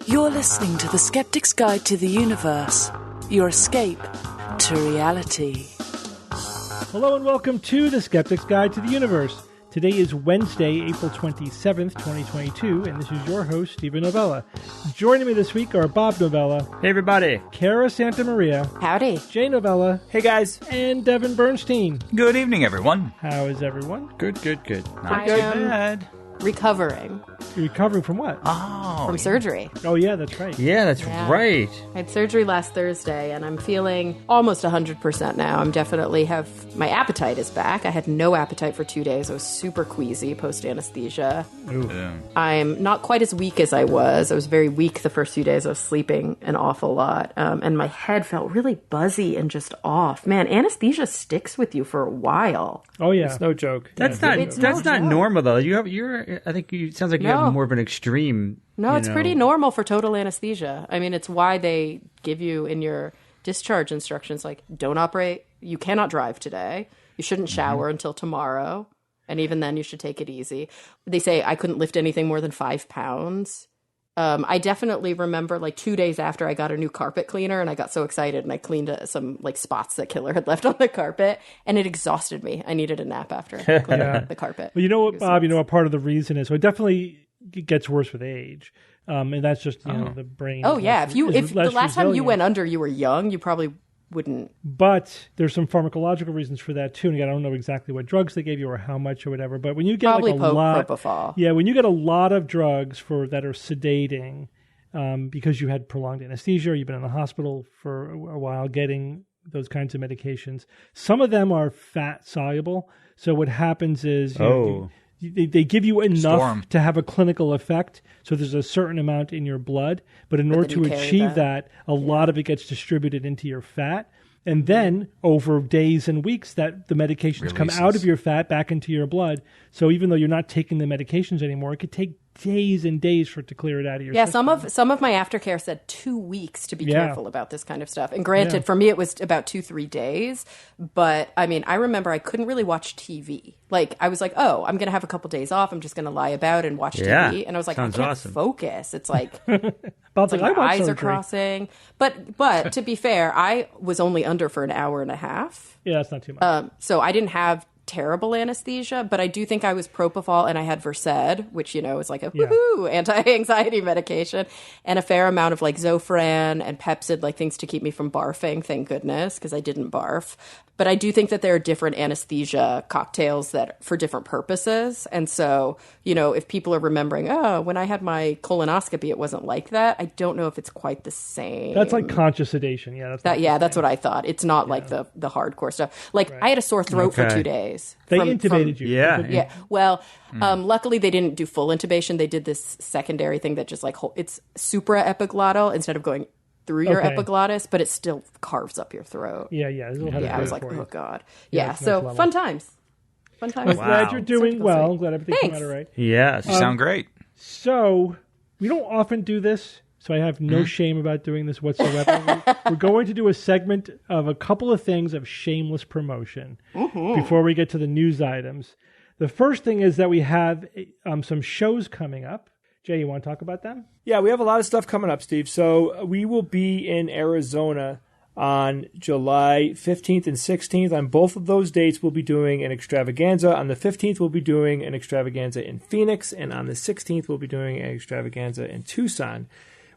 You're listening to the Skeptic's Guide to the Universe, your escape to reality. Hello and welcome to the Skeptic's Guide to the Universe. Today is Wednesday, April 27th, 2022, and this is your host, Stephen Novella. Joining me this week are Bob Novella. Hey, everybody. Kara Santamaria. Howdy. Jay Novella. Hey, guys. And Devin Bernstein. Good evening, everyone. How is everyone? Good. Not too bad. Recovering. You're recovering from what? From surgery. Oh, yeah, that's right. Yeah, that's right. I had surgery last Thursday, and I'm feeling almost 100% now. I'm definitely my appetite is back. I had no appetite for 2 days. I was super queasy post-anesthesia. I'm not quite as weak as I was. I was very weak the first few days. I was sleeping an awful lot, and my head felt really buzzy and just off. Man, anesthesia sticks with you for a while. Oh, yeah. It's no joke. That's It's not no joke. normal though. I think it sounds like you have more of an extreme. No, it's pretty normal for total anesthesia. I mean, it's why they give you in your discharge instructions, like, don't operate. You cannot drive today. You shouldn't shower until tomorrow. And even then, you should take it easy. They say I couldn't lift anything more than 5 pounds. I definitely remember, like, 2 days after I got a new carpet cleaner, and I got so excited, and I cleaned some, like, spots that Killer had left on the carpet, and it exhausted me. I needed a nap after cleaning up the carpet. Well, you know what, Bob? You know what part of the reason is? So it definitely gets worse with age. And that's just, the brain. Oh, yeah. If the last time you resilient. went under, you were young, you probably wouldn't. But there's some pharmacological reasons for that too. And again, I don't know exactly what drugs they gave you or how much or whatever. But when you get Probably like a lot, propofol. Yeah, when you get a lot of drugs that are sedating, because you had prolonged anesthesia or you've been in the hospital for a while getting those kinds of medications, some of them are fat soluble. So what happens is they give you enough to have a clinical effect. So there's a certain amount in your blood, but in order to achieve that, a lot of it gets distributed into your fat. And then over days and weeks that the medications come out of your fat back into your blood. So even though you're not taking the medications anymore, it could take days and days for it to clear it out of your system. Some of my aftercare said 2 weeks to be careful about this kind of stuff. And granted, for me, it was about 2-3 days. But I mean, I remember I couldn't really watch TV. Like, I was like, oh, I'm going to have a couple days off. I'm just going to lie about and watch TV. And I was like, I can't focus. It's like, my eyes are crossing. But to be fair, I was only under for an hour and a half. Yeah, that's not too much. So I didn't have terrible anesthesia, but I do think I was propofol and I had Versed, which, is like a woohoo anti-anxiety medication, and a fair amount of like Zofran and Pepcid, like things to keep me from barfing, thank goodness, because I didn't barf. But I do think that there are different anesthesia cocktails that for different purposes. And so, if people are remembering, when I had my colonoscopy, it wasn't like that. I don't know if it's quite the same. That's like conscious sedation. Yeah, that's what I thought. It's not like the hardcore stuff. Like I had a sore throat for 2 days. They intubated you. Yeah. Well, luckily they didn't do full intubation. They did this secondary thing that just like it's supraepiglottal instead of going through your epiglottis, but it still carves up your throat. Yeah. I was like, oh God. Yeah. So fun times. I'm glad you're doing well. I'm glad everything came out all right. Yes. You sound great. So we don't often do this, so I have no shame about doing this whatsoever. We're going to do a segment of a couple of things of shameless promotion before we get to the news items. The first thing is that we have some shows coming up. Jay, you want to talk about them? Yeah, we have a lot of stuff coming up, Steve. So we will be in Arizona on July 15th and 16th. On both of those dates, we'll be doing an extravaganza. On the 15th, we'll be doing an extravaganza in Phoenix. And on the 16th, we'll be doing an extravaganza in Tucson.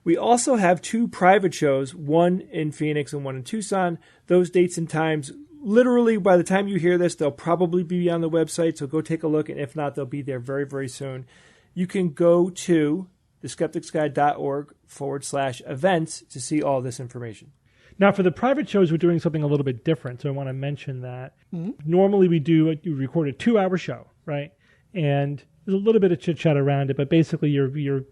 We also have 2 private shows, one in Phoenix and one in Tucson. Those dates and times, literally, by the time you hear this, they'll probably be on the website. So go take a look. And if not, they'll be there very, very soon. You can go to theskepticsguide.org/events to see all this information. Now, for the private shows, we're doing something a little bit different, so I want to mention that. Normally, you record a 2-hour show, right? And there's a little bit of chit-chat around it, but basically you're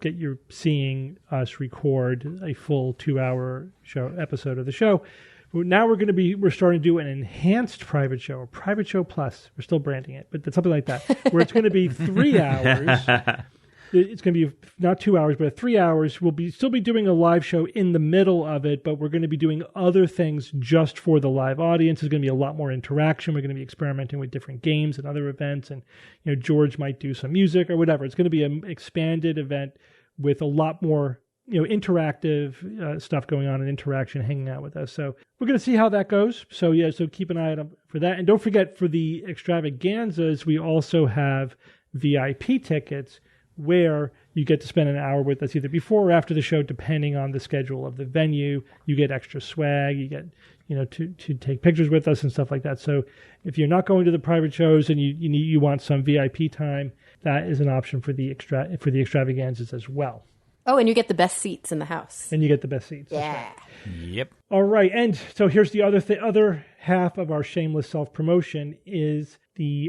seeing us record a full 2-hour episode of the show. Now we're starting to do an enhanced private show, or private show plus. We're still branding it, but it's something like that, where it's going to be 3 hours. It's going to be not 2 hours, but 3 hours. We'll still be doing a live show in the middle of it, but we're going to be doing other things just for the live audience. There's going to be a lot more interaction. We're going to be experimenting with different games and other events, and George might do some music or whatever. It's going to be an expanded event with a lot more interactive stuff going on and interaction, hanging out with us. So we're going to see how that goes. So so keep an eye out for that. And don't forget, for the extravaganzas, we also have VIP tickets where you get to spend an hour with us either before or after the show, depending on the schedule of the venue. You get extra swag. You get, to take pictures with us and stuff like that. So if you're not going to the private shows and you want some VIP time, that is an option for the extravaganzas as well. Oh, and you get the best seats in the house. And you get the best seats. Yeah. Yep. All right. And so here's the other half of our shameless self-promotion is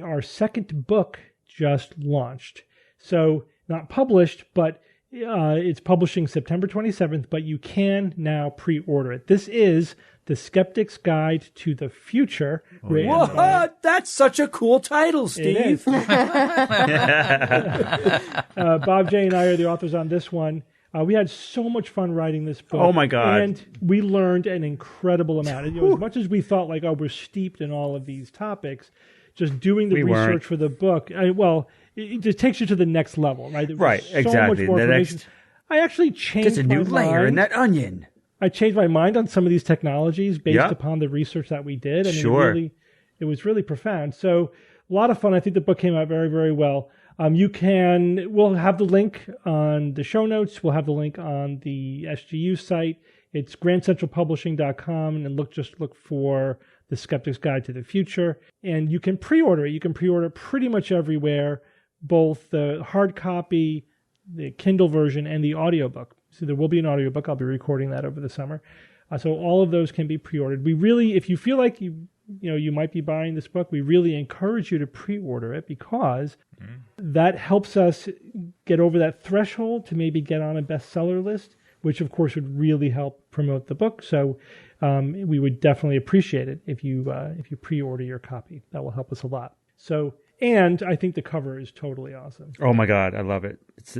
our second book just launched. So not published, but it's publishing September 27th, but you can now pre-order it. This is The Skeptic's Guide to the Future. Whoa, that's such a cool title, Steve. Bob J. and I are the authors on this one. We had so much fun writing this book. Oh, my God. And we learned an incredible amount. As much as we thought we're steeped in all of these topics, just doing the research for the book, it just takes you to the next level, right? Right, so exactly. much more information. I actually changed There's a new layer in that onion. I changed my mind on some of these technologies based upon the research that we did. It was really profound. So a lot of fun. I think the book came out very, very well. We'll have the link on the show notes. We'll have the link on the SGU site. It's grandcentralpublishing.com, and look for The Skeptic's Guide to the Future. And you can pre-order it. You can pre-order it pretty much everywhere, both the hard copy, the Kindle version, and the audiobook. So there will be an audiobook. I'll be recording that over the summer. So all of those can be pre-ordered. We really, if you feel like you might be buying this book, we really encourage you to pre-order it, because that helps us get over that threshold to maybe get on a bestseller list, which of course would really help promote the book. So we would definitely appreciate it if you pre-order your copy. That will help us a lot. So, and I think the cover is totally awesome. Oh my God, I love it. It's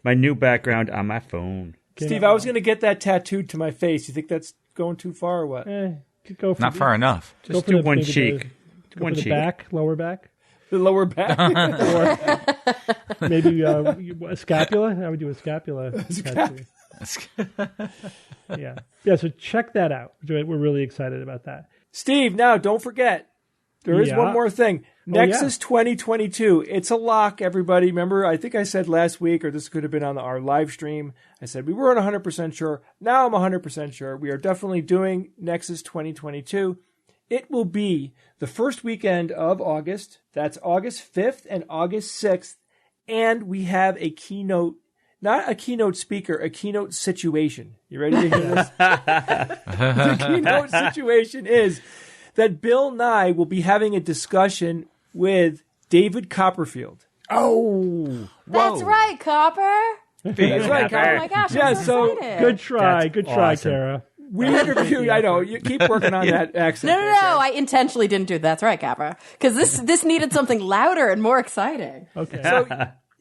my new background on my phone. Steve, I was going to get that tattooed to my face. You think that's going too far or what? Go for Not far enough. Just do one cheek. One cheek. Back, lower back. The lower back? Or maybe a scapula. I would do a scapula tattoo. Yeah, so check that out. We're really excited about that. Steve, now don't forget, there is one more thing. Nexus 2022. It's a lock, everybody. Remember, I think I said last week, or this could have been on our live stream, I said we weren't 100% sure. Now I'm 100% sure. We are definitely doing Nexus 2022. It will be the first weekend of August. That's August 5th and August 6th. And we have a keynote, not a keynote speaker, a keynote situation. You ready to hear this? The keynote situation is that Bill Nye will be having a discussion with David Copperfield. Oh, that's right, Copper. That's right, Copper. Oh my gosh! Yeah, I'm so so good try, awesome. Kara. We interviewed. I know you keep working on that accent. No. I intentionally didn't do that's right, Capra, because this needed something louder and more exciting. Okay. So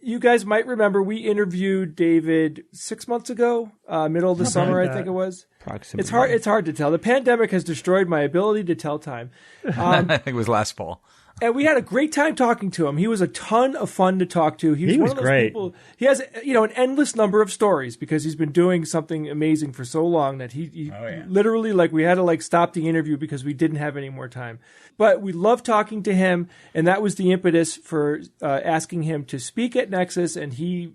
you guys might remember we interviewed David 6 months ago, middle of the summer, I think it was. Approximately. It's hard to tell. The pandemic has destroyed my ability to tell time. I think it was last fall. And we had a great time talking to him. He was a ton of fun to talk to. He was one of those great. people. He has, an endless number of stories because he's been doing something amazing for so long that he literally, we had to stop the interview because we didn't have any more time. But we loved talking to him, and that was the impetus for asking him to speak at Nexus. And he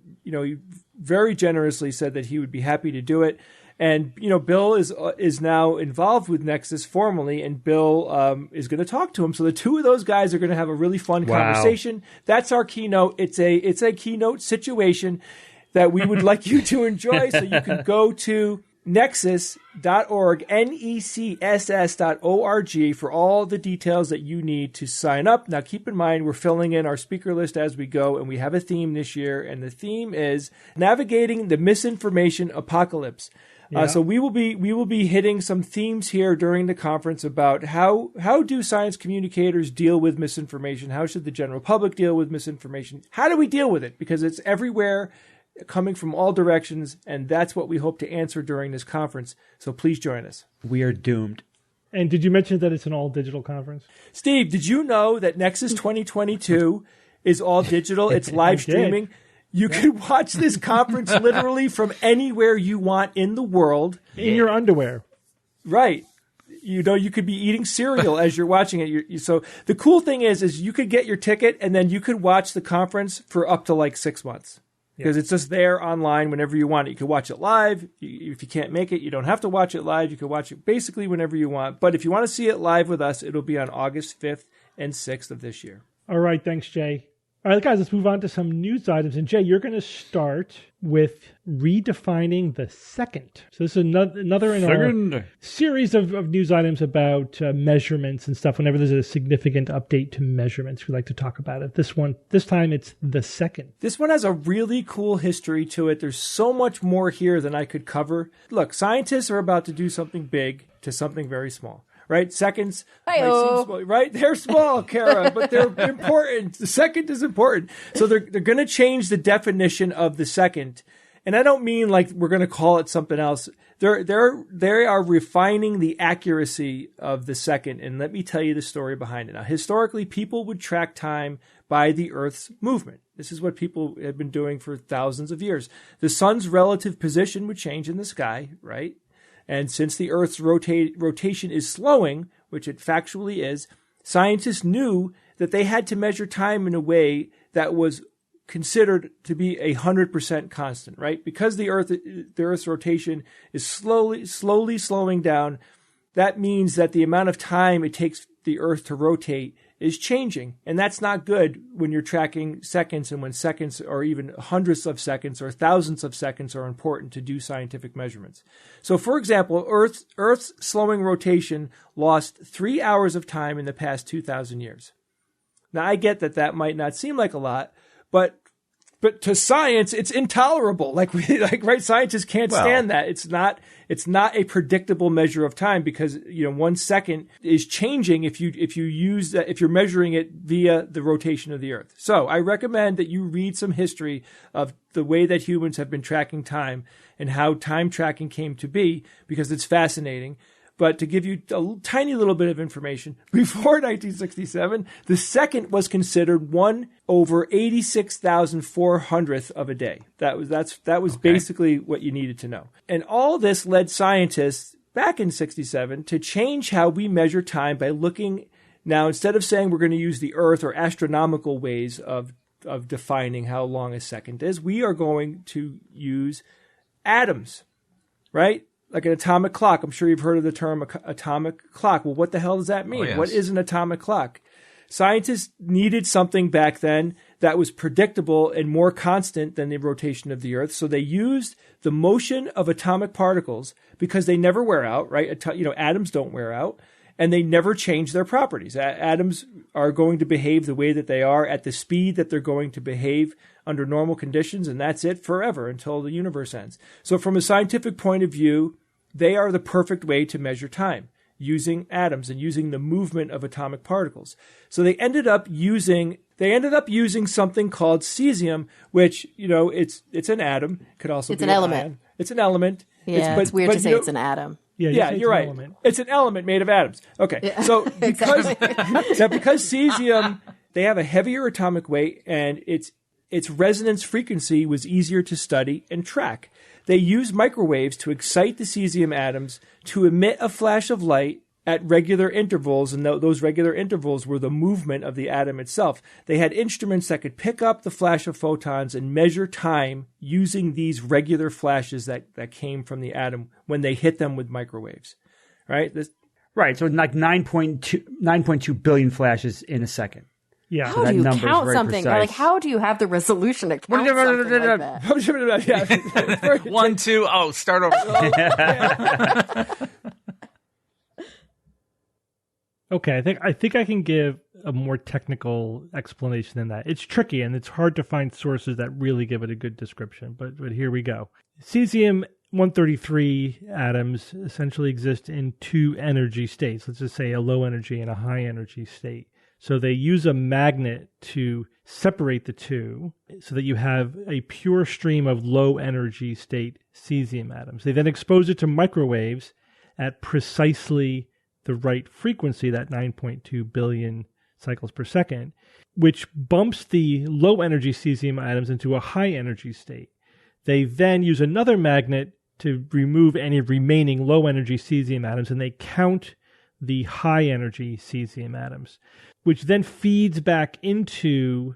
very generously said that he would be happy to do it. And, Bill is now involved with Nexus formally, and Bill is going to talk to him. So the two of those guys are going to have a really fun conversation. That's our keynote. It's a keynote situation that we would like you to enjoy. So you can go to nexus.org, necss.org, for all the details that you need to sign up. Now, keep in mind, we're filling in our speaker list as we go, and we have a theme this year, and the theme is Navigating the Misinformation Apocalypse. So we will be hitting some themes here during the conference about how do science communicators deal with misinformation? How should the general public deal with misinformation? How do we deal with it? Because it's everywhere, coming from all directions, and that's what we hope to answer during this conference. So please join us. We are doomed. And did you mention that it's an all-digital conference? Steve, did you know that Nexus 2022 is all digital? It's live streaming. You can watch this conference literally from anywhere you want in the world. In your underwear. Right. You know, you could be eating cereal as you're watching it. So the cool thing is you could get your ticket and then you could watch the conference for up to like 6 months. Because it's just there online whenever you want it. You can watch it live. If you can't make it, you don't have to watch it live. You can watch it basically whenever you want. But if you want to see it live with us, it'll be on August 5th and 6th of this year. All right. Thanks, Jay. All right, guys, let's move on to some news items. And Jay, you're going to start with redefining the second. So this is another in our series of news items about measurements and stuff. Whenever there's a significant update to measurements, we like to talk about it. This time it's the second. This one has a really cool history to it. There's so much more here than I could cover. Look, scientists are about to do something big to something very small. Right? Seconds might seem small, right? They're small, Kara, but they're important. The second is important. So they're going to change the definition of the second. And I don't mean like we're going to call it something else. They are refining the accuracy of the second. And let me tell you the story behind it. Now, historically, people would track time by the Earth's movement. This is what people have been doing for thousands of years. The sun's relative position would change in the sky, right? And since the Earth's rotation is slowing, which it factually is, scientists knew that they had to measure time in a way that was considered to be 100% constant, right? Because the Earth's rotation is slowly slowing down, that means that the amount of time it takes the Earth to rotate is changing. And that's not good when you're tracking seconds and when seconds or even hundredths of seconds or thousands of seconds are important to do scientific measurements. So, for example, Earth's slowing rotation lost 3 hours of time in the past 2,000 years. Now, I get that might not seem like a lot, but to science, it's intolerable. Right? Scientists can't stand that. It's not a predictable measure of time because 1 second is changing if you're measuring it via the rotation of the Earth. So I recommend that you read some history of the way that humans have been tracking time and how time tracking came to be because it's fascinating. But to give you a tiny little bit of information, before 1967, the second was considered 1/86,400th of a day. That was basically what you needed to know. And all this led scientists back in 67 to change how we measure time by looking now, instead of saying we're going to use the Earth or astronomical ways of defining how long a second is, we are going to use atoms, right? Like an atomic clock. I'm sure you've heard of the term atomic clock. Well, what the hell does that mean? Oh, yes. What is an atomic clock? Scientists needed something back then that was predictable and more constant than the rotation of the Earth. So they used the motion of atomic particles because they never wear out, right? Atoms don't wear out, and they never change their properties. Atoms are going to behave the way that they are at the speed that they're going to behave under normal conditions, and that's it forever until the universe ends. So from a scientific point of view, they are the perfect way to measure time, using atoms and using the movement of atomic particles. So they ended up using something called cesium, which, it's an atom. Could also be an element. Ion. It's an element. Yeah, it's weird to say it's an atom. Yeah, you're right. Element. It's an element made of atoms. Okay, yeah. So because cesium, they have a heavier atomic weight, and its resonance frequency was easier to study and track. They used microwaves to excite the cesium atoms to emit a flash of light at regular intervals, and those regular intervals were the movement of the atom itself. They had instruments that could pick up the flash of photons and measure time using these regular flashes that came from the atom when they hit them with microwaves. Right? Right, so like 9.2 billion flashes in a second. Yeah. How do you count something? Like, how do you have the resolution to count something like that? 1, 2, start over. Okay, I think I can give a more technical explanation than that. It's tricky and it's hard to find sources that really give it a good description, but here we go. Cesium-133 atoms essentially exist in two energy states. Let's just say a low energy and a high energy state. So they use a magnet to separate the two so that you have a pure stream of low energy state cesium atoms. They then expose it to microwaves at precisely the right frequency, that 9.2 billion cycles per second, which bumps the low energy cesium atoms into a high energy state. They then use another magnet to remove any remaining low energy cesium atoms, and they count the high energy cesium atoms, which then feeds back into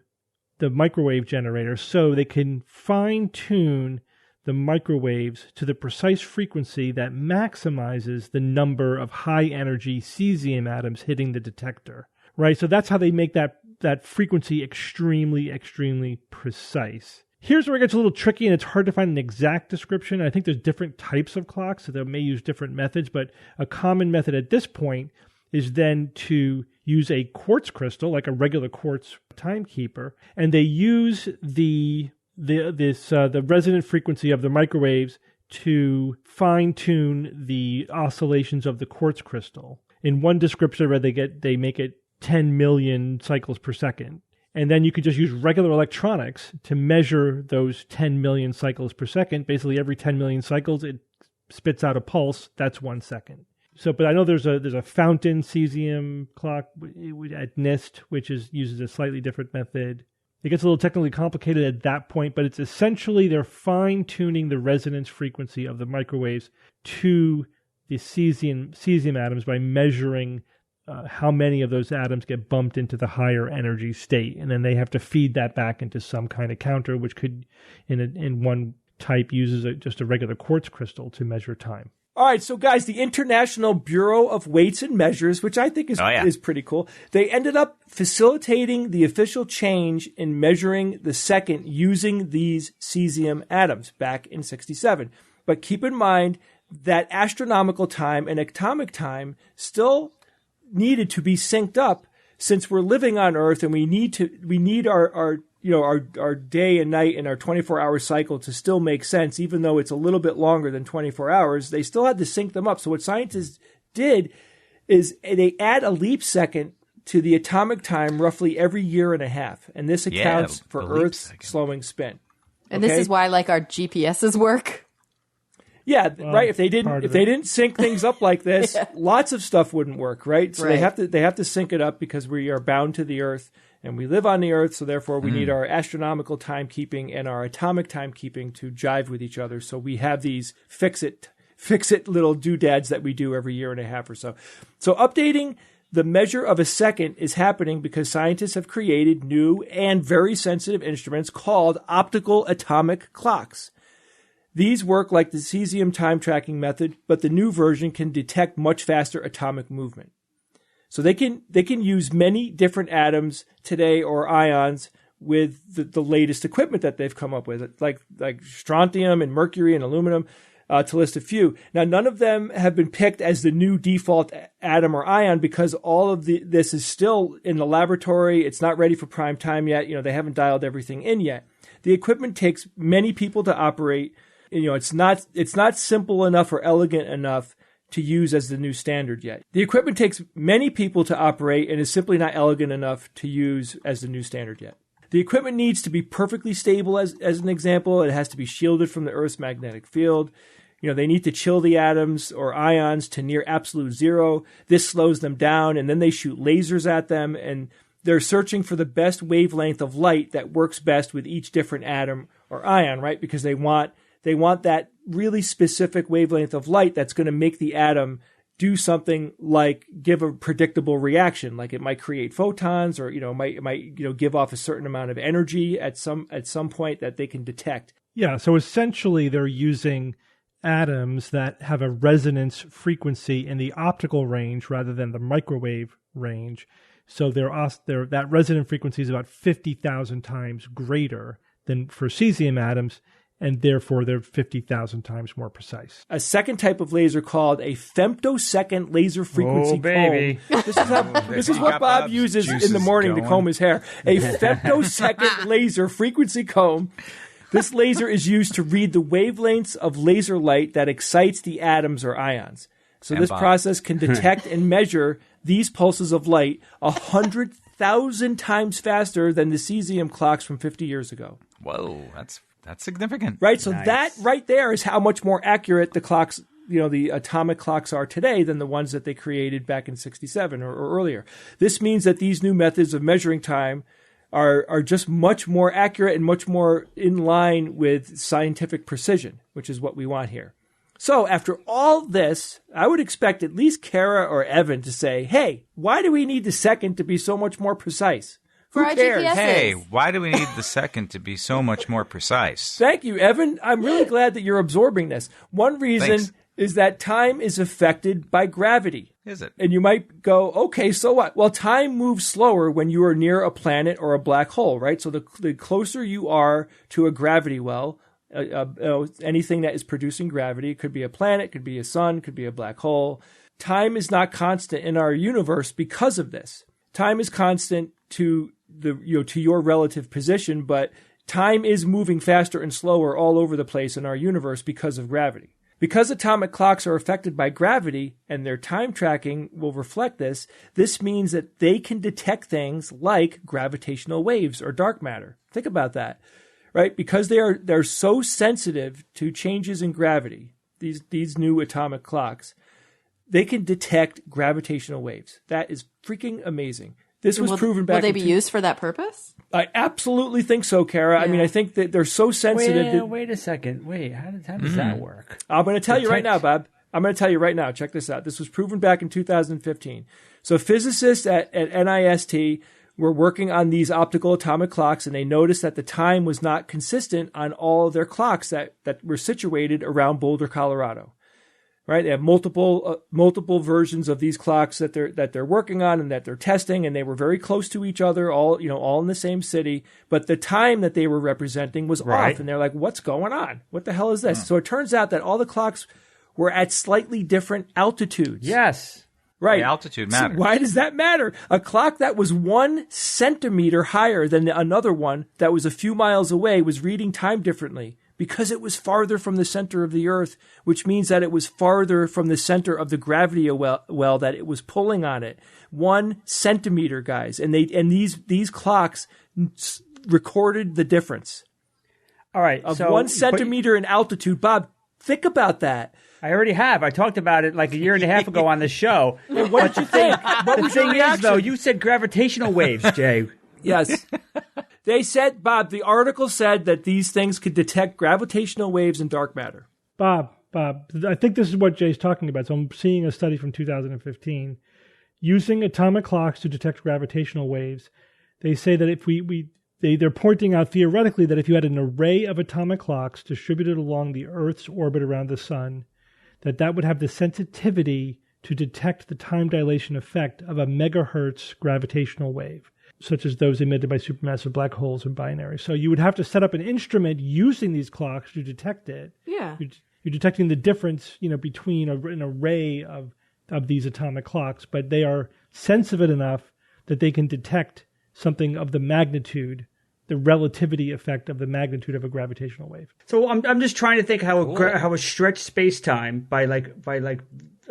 the microwave generator so they can fine tune the microwaves to the precise frequency that maximizes the number of high energy cesium atoms hitting the detector, right? So that's how they make that frequency extremely, extremely precise. Here's where it gets a little tricky, and it's hard to find an exact description. I think there's different types of clocks, so they may use different methods, but a common method at this point is then to use a quartz crystal, like a regular quartz timekeeper, and they use the resonant frequency of the microwaves to fine-tune the oscillations of the quartz crystal. In one description, I read they make it 10 million cycles per second. And then you could just use regular electronics to measure those 10 million cycles per second. Basically, every 10 million cycles, it spits out a pulse. That's 1 second. So, but I know there's a fountain cesium clock at NIST, uses a slightly different method. It gets a little technically complicated at that point, but it's essentially they're fine-tuning the resonance frequency of the microwaves to the cesium atoms by measuring how many of those atoms get bumped into the higher energy state. And then they have to feed that back into some kind of counter, which could, in one type, uses just a regular quartz crystal to measure time. All right, so guys, the International Bureau of Weights and Measures, which I think is pretty cool, they ended up facilitating the official change in measuring the second using these cesium atoms back in 1967. But keep in mind that astronomical time and atomic time still needed to be synced up, since we're living on Earth and we need our day and night and our 24-hour cycle to still make sense, even though it's a little bit longer than 24 hours. They still had to sync them up. So what scientists did is they add a leap second to the atomic time roughly every year and a half, and this accounts for Earth's slowing spin. And this is why, like, our GPSs work. Yeah, right. If they didn't sync things up like this, lots of stuff wouldn't work, right? So they have to sync it up because we are bound to the Earth and we live on the Earth. So therefore, we need our astronomical timekeeping and our atomic timekeeping to jive with each other. So we have these fix it little doodads that we do every year and a half or so. So updating the measure of a second is happening because scientists have created new and very sensitive instruments called optical atomic clocks. These work like the cesium time tracking method, but the new version can detect much faster atomic movement. So they can use many different atoms today or ions with the latest equipment that they've come up with, like strontium and mercury and aluminum, to list a few. Now, none of them have been picked as the new default atom or ion because all of this is still in the laboratory. It's not ready for prime time yet. They haven't dialed everything in yet. The equipment takes many people to operate. It's not simple enough or elegant enough to use as the new standard yet. The equipment takes many people to operate and is simply not elegant enough to use as the new standard yet. The equipment needs to be perfectly stable as an example. It has to be shielded from the Earth's magnetic field. They need to chill the atoms or ions to near absolute zero. This slows them down, and then they shoot lasers at them, and they're searching for the best wavelength of light that works best with each different atom or ion, right? Because they want that really specific wavelength of light that's going to make the atom do something like give a predictable reaction, like it might create photons, or might give off a certain amount of energy at some point that they can detect. Yeah, so essentially they're using atoms that have a resonance frequency in the optical range rather than the microwave range. So that resonant frequency is about 50,000 times greater than for cesium atoms, and therefore they're 50,000 times more precise. A second type of laser called a femtosecond laser frequency comb. This is what Bob uses in the morning to comb his hair. A femtosecond laser frequency comb. This laser is used to read the wavelengths of laser light that excites the atoms or ions. So this process can detect and measure these pulses of light 100,000 times faster than the cesium clocks from 50 years ago. Whoa, that's significant. Right, so that right there is how much more accurate the clocks the atomic clocks are today than the ones that they created back in 67 or earlier. This means that these new methods of measuring time are just much more accurate and much more in line with scientific precision, which is what we want here. So after all this, I would expect at least Kara or Evan to say, hey, why do we need the second to be so much more precise? For Who our cares? GPSs. Hey, why do we need the second to be so much more precise? Thank you, Evan. I'm really glad that you're absorbing this. One reason Thanks. is that time is affected by gravity. Is it? And you might go, okay, so what? Well, time moves slower when you are near a planet or a black hole, right? So the closer you are to a gravity well, anything that is producing gravity, it could be a planet, could be a sun, could be a black hole. Time is not constant in our universe because of this. Time is constant to to your relative position, but time is moving faster and slower all over the place in our universe because of gravity. Because atomic clocks are affected by gravity and their time tracking will reflect this, this means that they can detect things like gravitational waves or dark matter. Think about that, right? Because they're so sensitive to changes in gravity, these new atomic clocks, they can detect gravitational waves. That is freaking amazing. This was proven back. Will they be used for that purpose? I absolutely think so, Kara. Yeah. I mean, I think that they're so sensitive. Wait a second. Wait, how does that work? I'm going to tell you right now, Bob. I'm going to tell you right now. Check this out. This was proven back in 2015. So physicists at NIST were working on these optical atomic clocks, and they noticed that the time was not consistent on all of their clocks that were situated around Boulder, Colorado. Right, they have multiple versions of these clocks that they're working on and that they're testing, and they were very close to each other, all in the same city. But the time that they were representing was off, and they're like, "What's going on? What the hell is this?" So it turns out that all the clocks were at slightly different altitudes. Yes, right. The altitude matters. So why does that matter? A clock that was 1 centimeter higher than another one that was a few miles away was reading time differently, because it was farther from the center of the Earth, which means that it was farther from the center of the gravity well that it was pulling on it. 1 centimeter, guys. And these clocks recorded the difference. All right. Of 1 centimeter in altitude. Bob, think about that. I already have. I talked about it like a year and a half ago on the show. What did you think? What was your thing reaction? is, though, you said gravitational waves, Jay. Yes. They said, Bob, the article said that these things could detect gravitational waves and dark matter. Bob, I think this is what Jay's talking about. So I'm seeing a study from 2015 using atomic clocks to detect gravitational waves. They say that if they're pointing out theoretically that if you had an array of atomic clocks distributed along the Earth's orbit around the sun, that would have the sensitivity to detect the time dilation effect of a megahertz gravitational wave, such as those emitted by supermassive black holes and binaries. So you would have to set up an instrument using these clocks to detect it. Yeah. You're detecting the difference, between an array of these atomic clocks, but they are sensitive enough that they can detect something of the magnitude, the relativity effect of the magnitude of a gravitational wave. So I'm just trying to think how a stretched space-time by like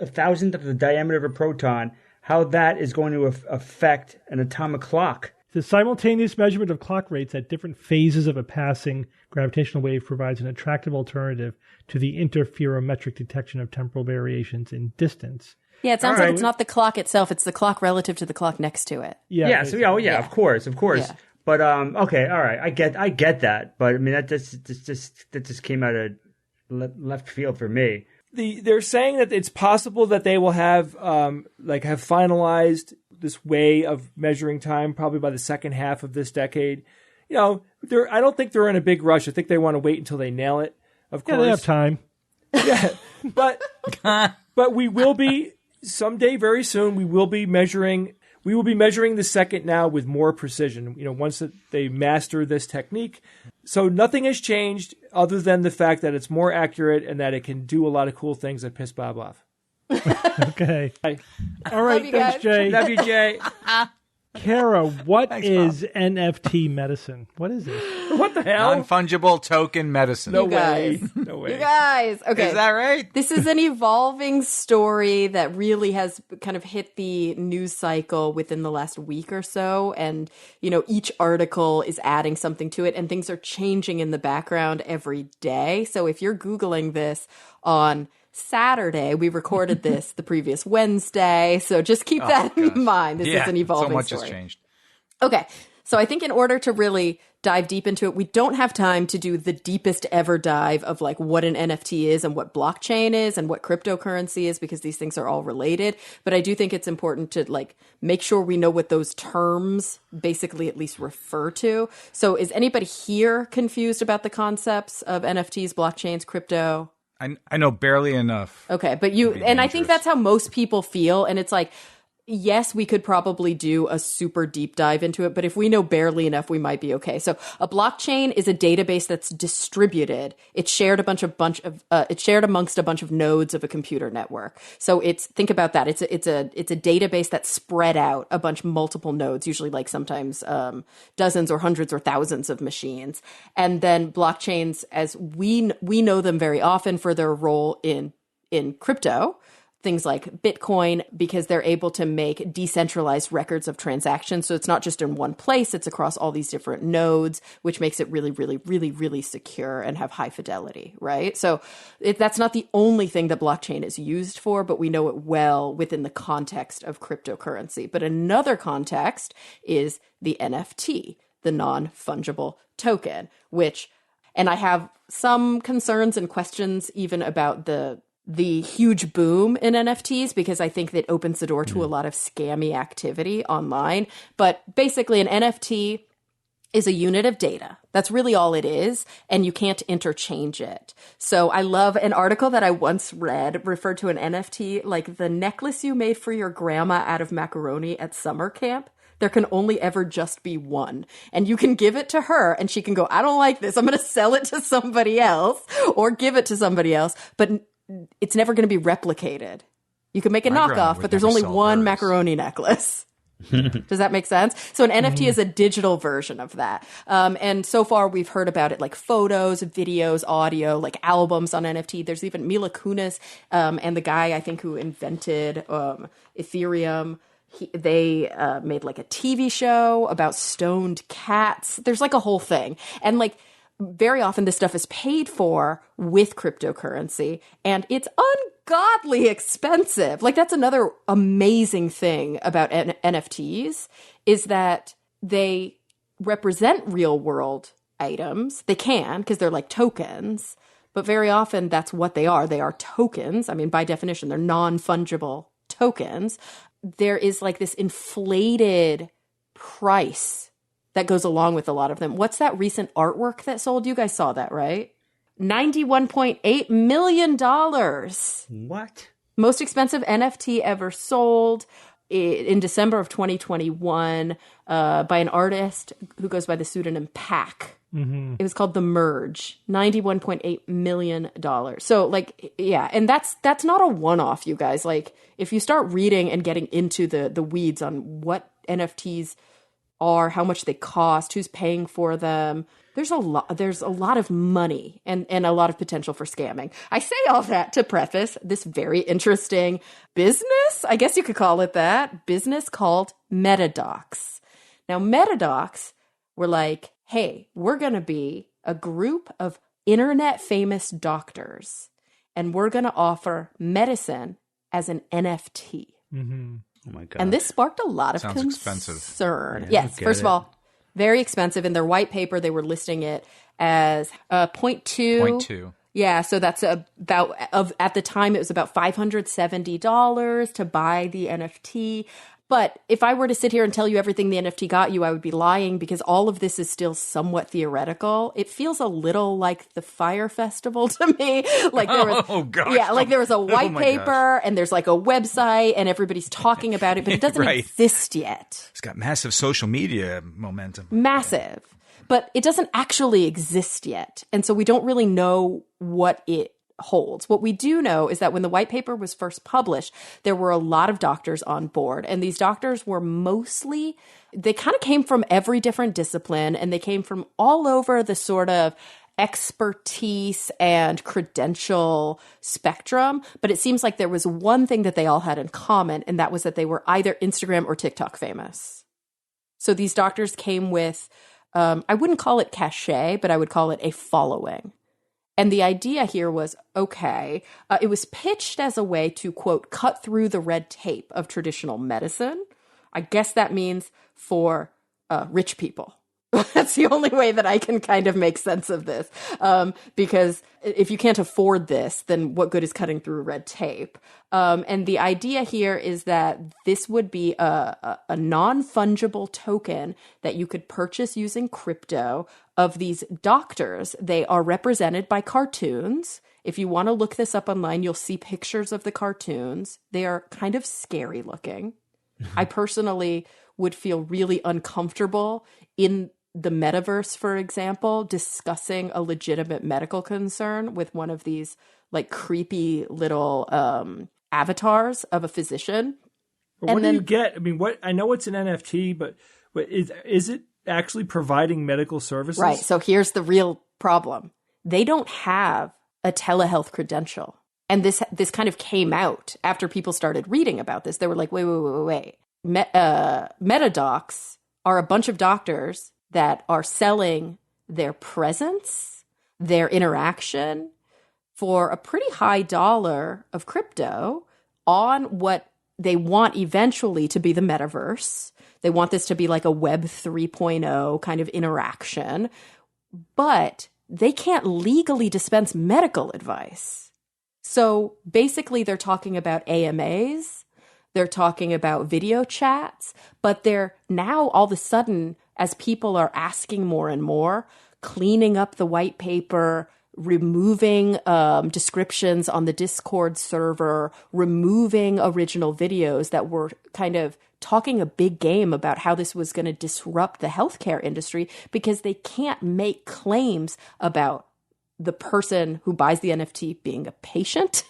a thousandth of the diameter of a proton, how that is going to affect an atomic clock. The simultaneous measurement of clock rates at different phases of a passing gravitational wave provides an attractive alternative to the interferometric detection of temporal variations in distance. Yeah, it sounds like it's not the clock itself; it's the clock relative to the clock next to it. Yeah. Of course. Yeah. But okay, all right, I get that. But I mean, that just came out of left field for me. They're saying that it's possible that they will have finalized this way of measuring time probably by the second half of this decade. I don't think they're in a big rush. I think they want to wait until they nail it. Of course, they have time. Yeah, but we will be someday, very soon. We will be measuring the second now with more precision. Once that they master this technique. So nothing has changed other than the fact that it's more accurate and that it can do a lot of cool things that piss Bob off. Okay. Bye. All right. Love you Thanks, guys. Jay. Love you, Jay. Kara, what Thanks, is NFT medicine? What is it? What the hell? Non-fungible token medicine. No You guys. way. No way. You guys. Okay. Is that right? This is an evolving story that really has kind of hit the news cycle within the last week or so. And, each article is adding something to it and things are changing in the background every day. So if you're Googling this on Saturday, we recorded this the previous Wednesday. So just keep that in mind. This is an evolving so much story. has changed. Okay. So I think in order to really dive deep into it, we don't have time to do the deepest ever dive of like what an NFT is and what blockchain is and what cryptocurrency is, because these things are all related. But I do think it's important to like make sure we know what those terms basically at least refer to. So is anybody here confused about the concepts of NFTs, blockchains, crypto? I know barely enough. Okay, but and I think that's how most people feel. And it's like, yes, we could probably do a super deep dive into it, but if we know barely enough, we might be okay. So a blockchain is a database that's distributed. It's shared amongst a bunch of nodes of a computer network. So think about that. It's a database that's spread out multiple nodes, usually like sometimes dozens or hundreds or thousands of machines. And then blockchains, as we know them very often for their role in crypto, things like Bitcoin, because they're able to make decentralized records of transactions. So it's not just in one place, it's across all these different nodes, which makes it really, really, really, really secure and have high fidelity, right? So that's not the only thing that blockchain is used for, but we know it well within the context of cryptocurrency. But another context is the NFT, the non-fungible token, and I have some concerns and questions even about the huge boom in NFTs, because I think that opens the door to a lot of scammy activity online. But basically, an NFT is a unit of data. That's really all it is, and you can't interchange it. So I love an article that I once read referred to an NFT like the necklace you made for your grandma out of macaroni at summer camp. There can only ever just be one. And you can give it to her and she can go, I don't like this. I'm going to sell it to somebody else or give it to somebody else. But it's never going to be replicated. You can make a knockoff, but there's only one macaroni necklace. Does that make sense? So an NFT is a digital version of that. And so far we've heard about it like photos, videos, audio, like albums on NFT. There's even Mila Kunis and the guy I think who invented Ethereum. They made like a TV show about stoned cats. There's like a whole thing. And like very often this stuff is paid for with cryptocurrency and it's ungodly expensive. Like that's another amazing thing about NFTs is that they represent real world items. They can because they're like tokens, but very often that's what they are. They are tokens. I mean, by definition, they're non-fungible tokens. There is like this inflated price that goes along with a lot of them. What's that recent artwork that sold? You guys saw that, right? $91.8 million. What? Most expensive NFT ever sold in December of 2021 by an artist who goes by the pseudonym Pack. Mm-hmm. It was called The Merge, $91.8 million. So like, yeah. And that's not a one-off, you guys. Like if you start reading and getting into the weeds on what NFTs are, how much they cost, who's paying for them, there's a lot of money and a lot of potential for scamming. I say all that to preface this very interesting business, I guess you could call it that, business called Metadocs. Now, Metadocs were like, hey, we're going to be a group of internet famous doctors, and we're going to offer medicine as an NFT. Mm-hmm. Oh my God. And this sparked a lot of concern. Expensive. Yes, first of all, very expensive. In their white paper, they were listing it as 0.2. 0.2. Yeah, so that's at the time, it was about $570 to buy the NFT. But if I were to sit here and tell you everything the NFT got you, I would be lying because all of this is still somewhat theoretical. It feels a little like the Fire Festival to me. Like there was, there was a white paper and there's like a website and everybody's talking about it, but it doesn't exist yet. It's got massive social media momentum. Massive. But it doesn't actually exist yet. And so we don't really know what it holds. What we do know is that when the white paper was first published, there were a lot of doctors on board. And these doctors were mostly, they kind of came from every different discipline, and they came from all over the sort of expertise and credential spectrum. But it seems like there was one thing that they all had in common, and that was that they were either Instagram or TikTok famous. So these doctors came with, I wouldn't call it cachet, but I would call it a following. And the idea here was, okay, it was pitched as a way to, quote, cut through the red tape of traditional medicine. I guess that means for rich people. That's the only way that I can kind of make sense of this. Because if you can't afford this, then what good is cutting through red tape? And the idea here is that this would be a non-fungible token that you could purchase using crypto of these doctors. They are represented by cartoons. If you want to look this up online, you'll see pictures of the cartoons. They are kind of scary looking. I personally would feel really uncomfortable in the metaverse, for example, discussing a legitimate medical concern with one of these like creepy little avatars of a physician. But what do you get? I mean, what I know it's an NFT, but is it actually providing medical services? Right. So here's the real problem. They don't have a telehealth credential. And this kind of came out after people started reading about this. They were like, wait. Metadocs are a bunch of doctors that are selling their presence, their interaction for a pretty high dollar of crypto on what they want eventually to be the metaverse. They want this to be like a Web 3.0 kind of interaction, but they can't legally dispense medical advice. So basically they're talking about AMAs, they're talking about video chats, but they're now all of a sudden, as people are asking more and more, cleaning up the white paper, removing descriptions on the Discord server, removing original videos that were kind of talking a big game about how this was going to disrupt the healthcare industry because they can't make claims about the person who buys the NFT being a patient,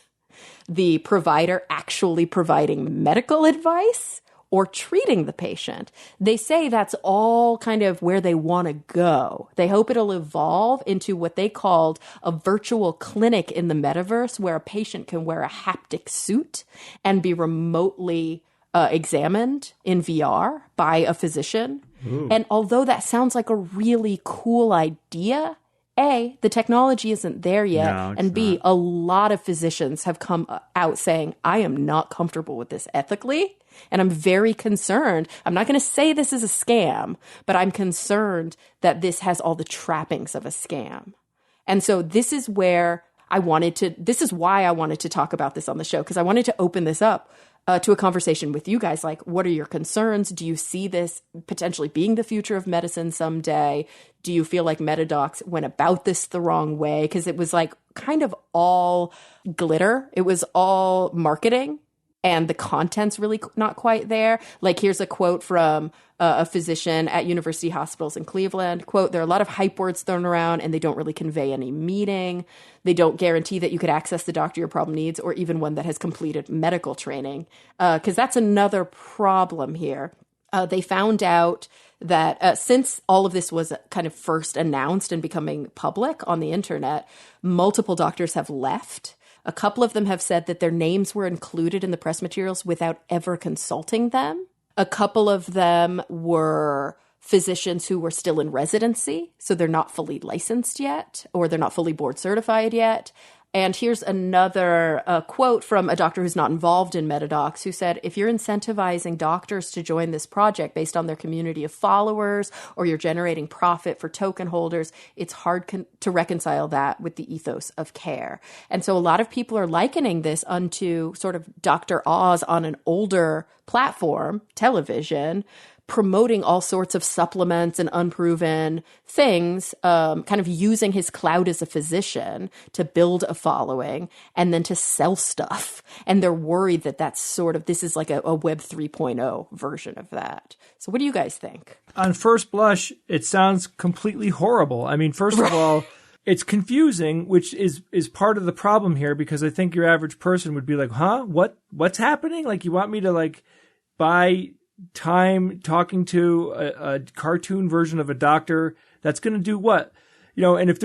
the provider actually providing medical advice, or treating the patient. They say that's all kind of where they want to go. They hope it'll evolve into what they called a virtual clinic in the metaverse where a patient can wear a haptic suit and be remotely examined in VR by a physician. Ooh. And although that sounds like a really cool idea, A, the technology isn't there yet, and B, not. A lot of physicians have come out saying, I am not comfortable with this ethically, and I'm very concerned. I'm not going to say this is a scam, but I'm concerned that this has all the trappings of a scam. And so this is where this is why I wanted to talk about this on the show, because I wanted to open this up to a conversation with you guys. Like, what are your concerns? Do you see this potentially being the future of medicine someday? Do you feel like Metadocs went about this the wrong way? Because it was like kind of all glitter. It was all marketing, and the content's really not quite there. Like, here's a quote from a physician at University Hospitals in Cleveland. Quote, there are a lot of hype words thrown around and they don't really convey any meaning. They don't guarantee that you could access the doctor your problem needs or even one that has completed medical training. Because that's another problem here. They found out that since all of this was kind of first announced and becoming public on the internet, multiple doctors have left. A couple of them have said that their names were included in the press materials without ever consulting them. A couple of them were physicians who were still in residency, so they're not fully licensed yet, or they're not fully board certified yet. And here's another quote from a doctor who's not involved in Metadocs, who said, if you're incentivizing doctors to join this project based on their community of followers, or you're generating profit for token holders, it's hard to reconcile that with the ethos of care. And so a lot of people are likening this unto sort of Dr. Oz on an older platform, television, promoting all sorts of supplements and unproven things, kind of using his clout as a physician to build a following and then to sell stuff. And they're worried that this is like a Web 3.0 version of that. So what do you guys think? On first blush, it sounds completely horrible. I mean, first of all, it's confusing, which is part of the problem here, because I think your average person would be like, huh, what's happening? Like, you want me to like buy time talking to a cartoon version of a doctor that's going to do what? And if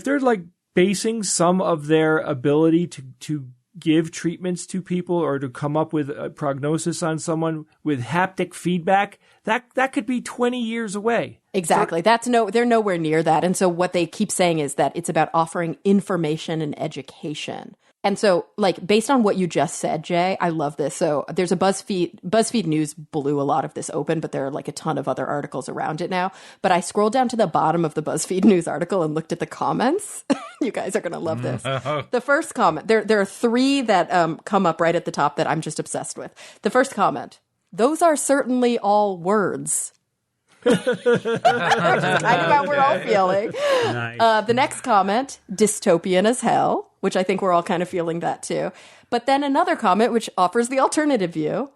they're like basing some of their ability to give treatments to people or to come up with a prognosis on someone with haptic feedback, that could be 20 years away. Exactly. They're nowhere near that. And so what they keep saying is that it's about offering information and education. And so, like, based on what you just said, Jay, I love this. So there's a BuzzFeed News blew a lot of this open, but there are like a ton of other articles around it now. But I scrolled down to the bottom of the BuzzFeed News article and looked at the comments. You guys are going to love this. The first comment, there are three that come up right at the top that I'm just obsessed with. The first comment, those are certainly all words. Which is kind of how we're all feeling. Nice. The next comment, dystopian as hell, which I think we're all kind of feeling that too. But then another comment, which offers the alternative view.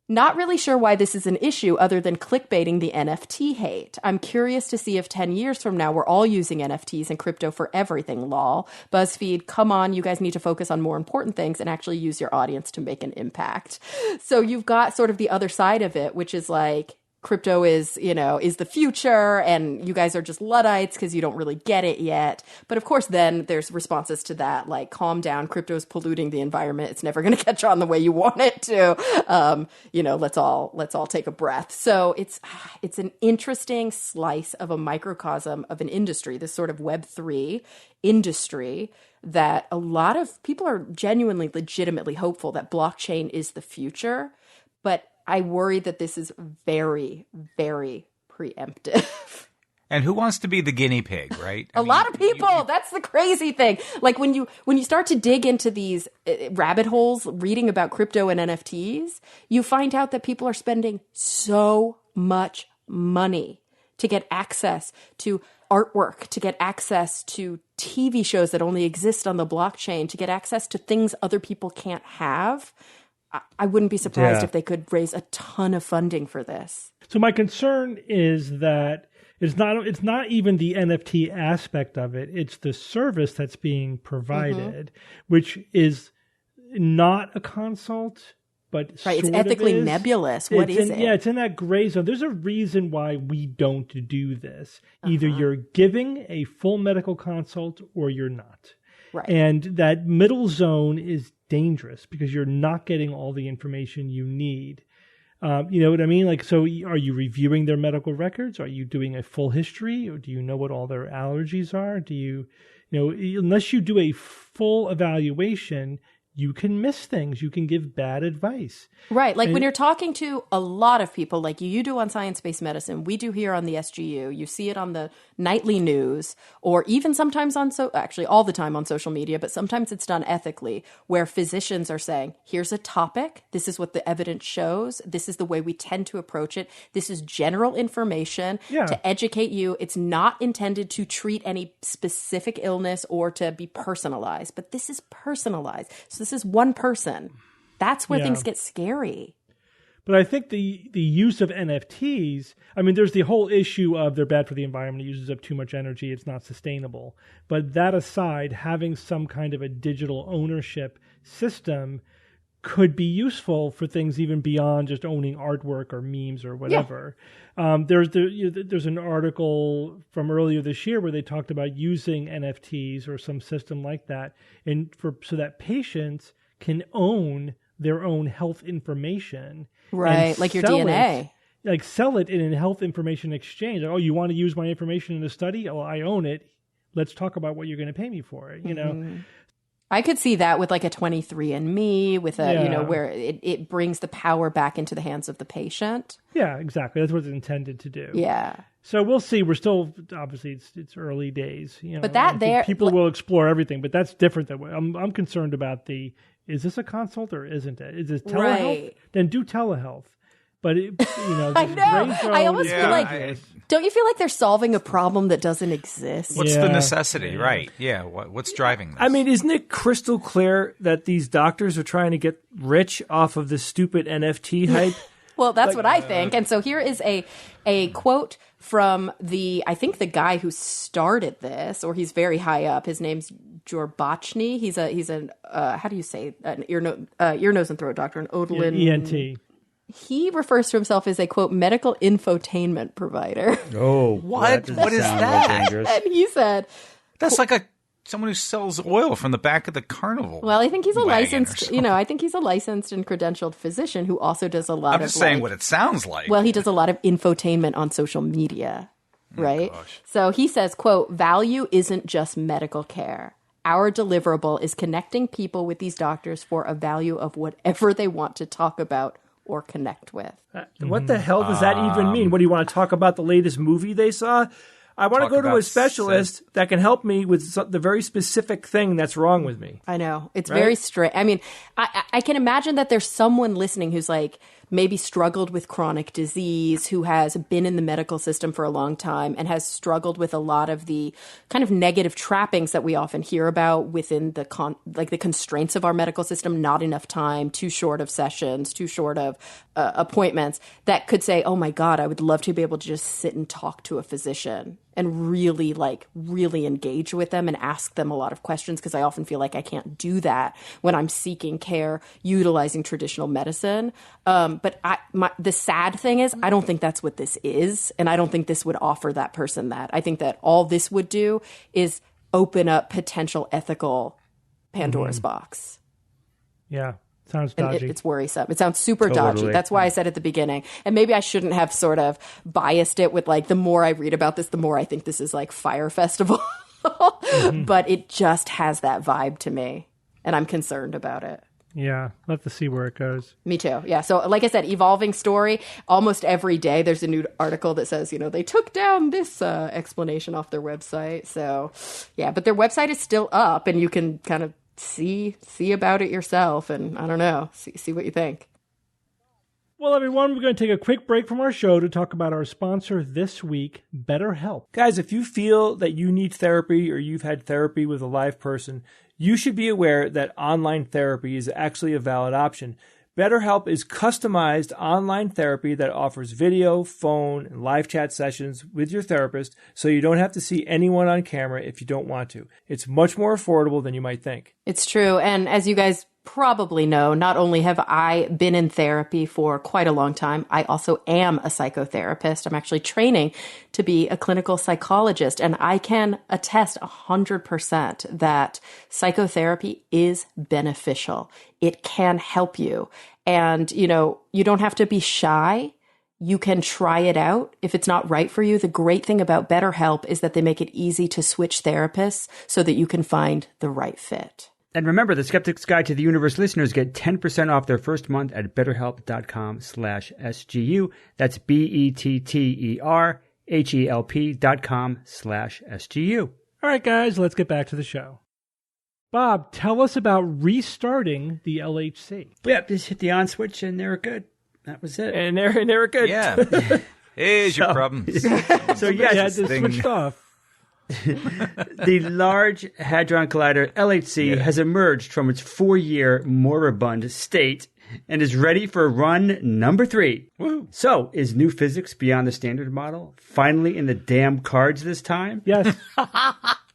Not really sure why this is an issue other than clickbaiting the NFT hate. I'm curious to see if 10 years from now we're all using NFTs and crypto for everything, lol. BuzzFeed, come on, you guys need to focus on more important things and actually use your audience to make an impact. So you've got sort of the other side of it, which is like, crypto is the future, and you guys are just Luddites because you don't really get it yet. But of course, then there's responses to that, like, calm down, crypto is polluting the environment. It's never going to catch on the way you want it to. Let's all take a breath. So it's an interesting slice of a microcosm of an industry, this sort of Web3 industry, that a lot of people are genuinely, legitimately hopeful that blockchain is the future. But I worry that this is very, very preemptive. And who wants to be the guinea pig, right? A lot of people. That's the crazy thing. Like when you start to dig into these rabbit holes, reading about crypto and NFTs, you find out that people are spending so much money to get access to artwork, to get access to TV shows that only exist on the blockchain, to get access to things other people can't have. I wouldn't be surprised if they could raise a ton of funding for this. So my concern is that it's not even the NFT aspect of it. It's the service that's being provided, which is not a consult, but right. It's ethically nebulous. What is it? Yeah, it's in that gray zone. There's a reason why we don't do this. Either you're giving a full medical consult or you're not. Right. And that middle zone is dangerous because you're not getting all the information you need. You know what I mean? Like, so are you reviewing their medical records? Are you doing a full history? Or do you know what all their allergies are? Do you unless you do a full evaluation, you can miss things. You can give bad advice. Right. Like when you're talking to a lot of people, like you do on science-based medicine, we do here on the SGU, you see it on the nightly news, or even sometimes actually all the time on social media, but sometimes it's done ethically, where physicians are saying, here's a topic, this is what the evidence shows, this is the way we tend to approach it, this is general information to educate you. It's not intended to treat any specific illness or to be personalized, but this is personalized. So this is one person. That's where things get scary. But I think the use of NFTs, I mean, there's the whole issue of they're bad for the environment, it uses up too much energy, it's not sustainable. But that aside, having some kind of a digital ownership system could be useful for things even beyond just owning artwork or memes or whatever. There's an article from earlier this year where they talked about using NFTs or some system like that, so that patients can own their own health information. Right, like your DNA. Sell it in a health information exchange. Oh, you want to use my information in a study? Oh, I own it. Let's talk about what you're going to pay me for it, you know? I could see that with like a 23andMe, with where it brings the power back into the hands of the patient. Yeah, exactly. That's what it's intended to do. Yeah. So we'll see. We're still, obviously, it's early days. But people will explore everything, but that's different. I'm concerned about is this a consult or isn't it? Is this telehealth? Right. Then do telehealth. But I know. I almost feel like. Don't you feel like they're solving a problem that doesn't exist? What's the necessity? Right. Yeah. What's driving this? I mean, isn't it crystal clear that these doctors are trying to get rich off of this stupid NFT hype? Well, that's what I think. And so here is a quote from I think the guy who started this, or he's very high up. His name's Jorbachny. He's an how do you say, an ear, nose, and throat doctor, an otolin. ENT. He refers to himself as a, quote, medical infotainment provider. Oh, What is that? And he said, That's like someone who sells oil from the back of the carnival. well, I think he's a wagon or licensed, something. I think he's a licensed and credentialed physician who also does a lot I'm of just saying like, what it sounds like. well, he does a lot of infotainment on social media, right? gosh. So he says, quote, value isn't just medical care. Our deliverable is connecting people with these doctors for a value of whatever they want to talk about or connect with. What the hell does that even mean? What do you want to talk about? The latest movie they saw? I want to Talk go to a about specialist that can help me with the very specific thing that's wrong with me. I know. It's Right? very strange. I mean, I can imagine that there's someone listening who's like maybe struggled with chronic disease, who has been in the medical system for a long time and has struggled with a lot of the kind of negative trappings that we often hear about within the the constraints of our medical system, not enough time, too short of sessions, too short of appointments, that could say, oh my God, I would love to be able to just sit and talk to a physician and really engage with them and ask them a lot of questions, because I often feel like I can't do that when I'm seeking care utilizing traditional medicine. But the sad thing is, I don't think that's what this is, and I don't think this would offer that person that. I think that all this would do is open up potential ethical Pandora's box. Yeah. Sounds And dodgy. it's worrisome. It sounds super dodgy. Totally. That's why I said at the beginning. And maybe I shouldn't have sort of biased it with like, the more I read about this, the more I think this is like Fire Festival. But it just has that vibe to me. And I'm concerned about it. Yeah. We'll have to see where it goes. Me too. Yeah. So like I said, evolving story. Almost every day there's a new article that says, they took down this explanation off their website. So yeah, but their website is still up and you can kind of see about it yourself, and I don't know, see what you think. Well, everyone, we're going to take a quick break from our show to talk about our sponsor this week, BetterHelp. Guys, if you feel that you need therapy or you've had therapy with a live person, you should be aware that online therapy is actually a valid option. BetterHelp is customized online therapy that offers video, phone, and live chat sessions with your therapist, so you don't have to see anyone on camera if you don't want to. It's much more affordable than you might think. It's true. And as you guys probably know, not only have I been in therapy for quite a long time, I also am a psychotherapist. I'm actually training to be a clinical psychologist, and I can attest 100% that psychotherapy is beneficial. It can help you. And, you don't have to be shy. You can try it out. If it's not right for you, the great thing about BetterHelp is that they make it easy to switch therapists so that you can find the right fit. And remember, the Skeptic's Guide to the Universe listeners get 10% off their first month at betterhelp.com/SGU. That's BetterHelp.com/SGU. All right, guys, let's get back to the show. Bob, tell us about restarting the LHC. Yep, just hit the on switch and they're good. That was it. And they're good. Yeah. Here's your problems. So yes, You had to switch off. the Large Hadron Collider, LHC, has emerged from its 4-year moribund state and is ready for run number 3. Woo. So, is new physics beyond the standard model finally in the damn cards this time? Yes.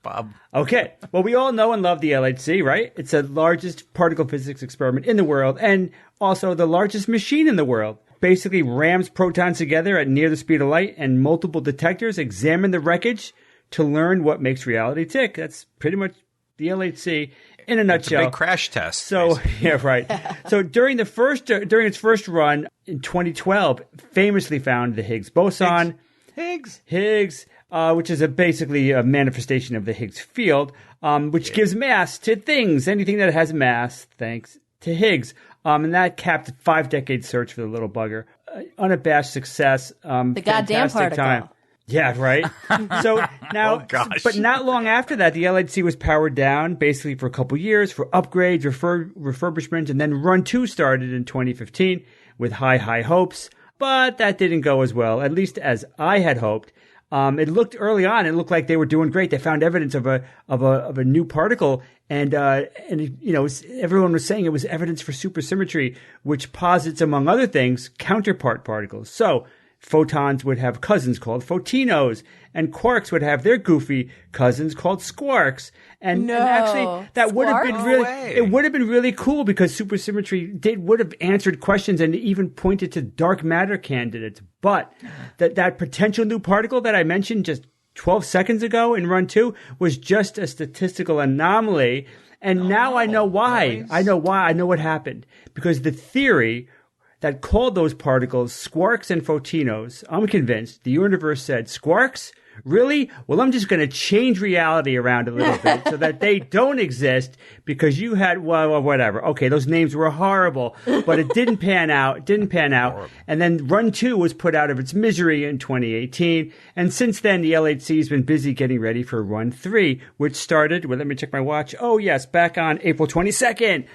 Bob. Okay. Well, we all know and love the LHC, right? It's the largest particle physics experiment in the world and also the largest machine in the world. Basically rams protons together at near the speed of light, and multiple detectors examine the wreckage to learn what makes reality tick. That's pretty much the LHC in a nutshell. It's a big crash test. So, basically. yeah, right. So during its first run in 2012, famously found the Higgs boson. Higgs. Which is basically a manifestation of the Higgs field, which gives mass to things. Anything that has mass, thanks to Higgs. And that capped a 5-decade search for the little bugger. Unabashed success. The goddamn particle. Time. Yeah, right. So now, Oh, gosh. But not long after that, the LHC was powered down basically for a couple years for upgrades, refurbishment, and then Run 2 started in 2015 with high hopes. But that didn't go as well, at least as I had hoped. It looked early on, it looked like they were doing great. They found evidence of a new particle, and everyone was saying it was evidence for supersymmetry, which posits, among other things, counterpart particles. So photons would have cousins called photinos, and quarks would have their goofy cousins called squarks. And actually, that would have been it would have been really cool, because supersymmetry would have answered questions and even pointed to dark matter candidates. But that potential new particle that I mentioned just 12 seconds ago in run 2 was just a statistical anomaly. And now I know why. Nice. I know why. I know what happened. Because the theory that called those particles squarks and photinos, I'm convinced the universe said, squarks? Really? Well, I'm just going to change reality around a little bit so that they don't exist, because you had, well, whatever. Okay, those names were horrible, but it didn't pan out. It didn't pan out. And then Run 2 was put out of its misery in 2018. And since then, the LHC has been busy getting ready for Run 3, which started, well, let me check my watch. Oh, yes, back on April 22nd.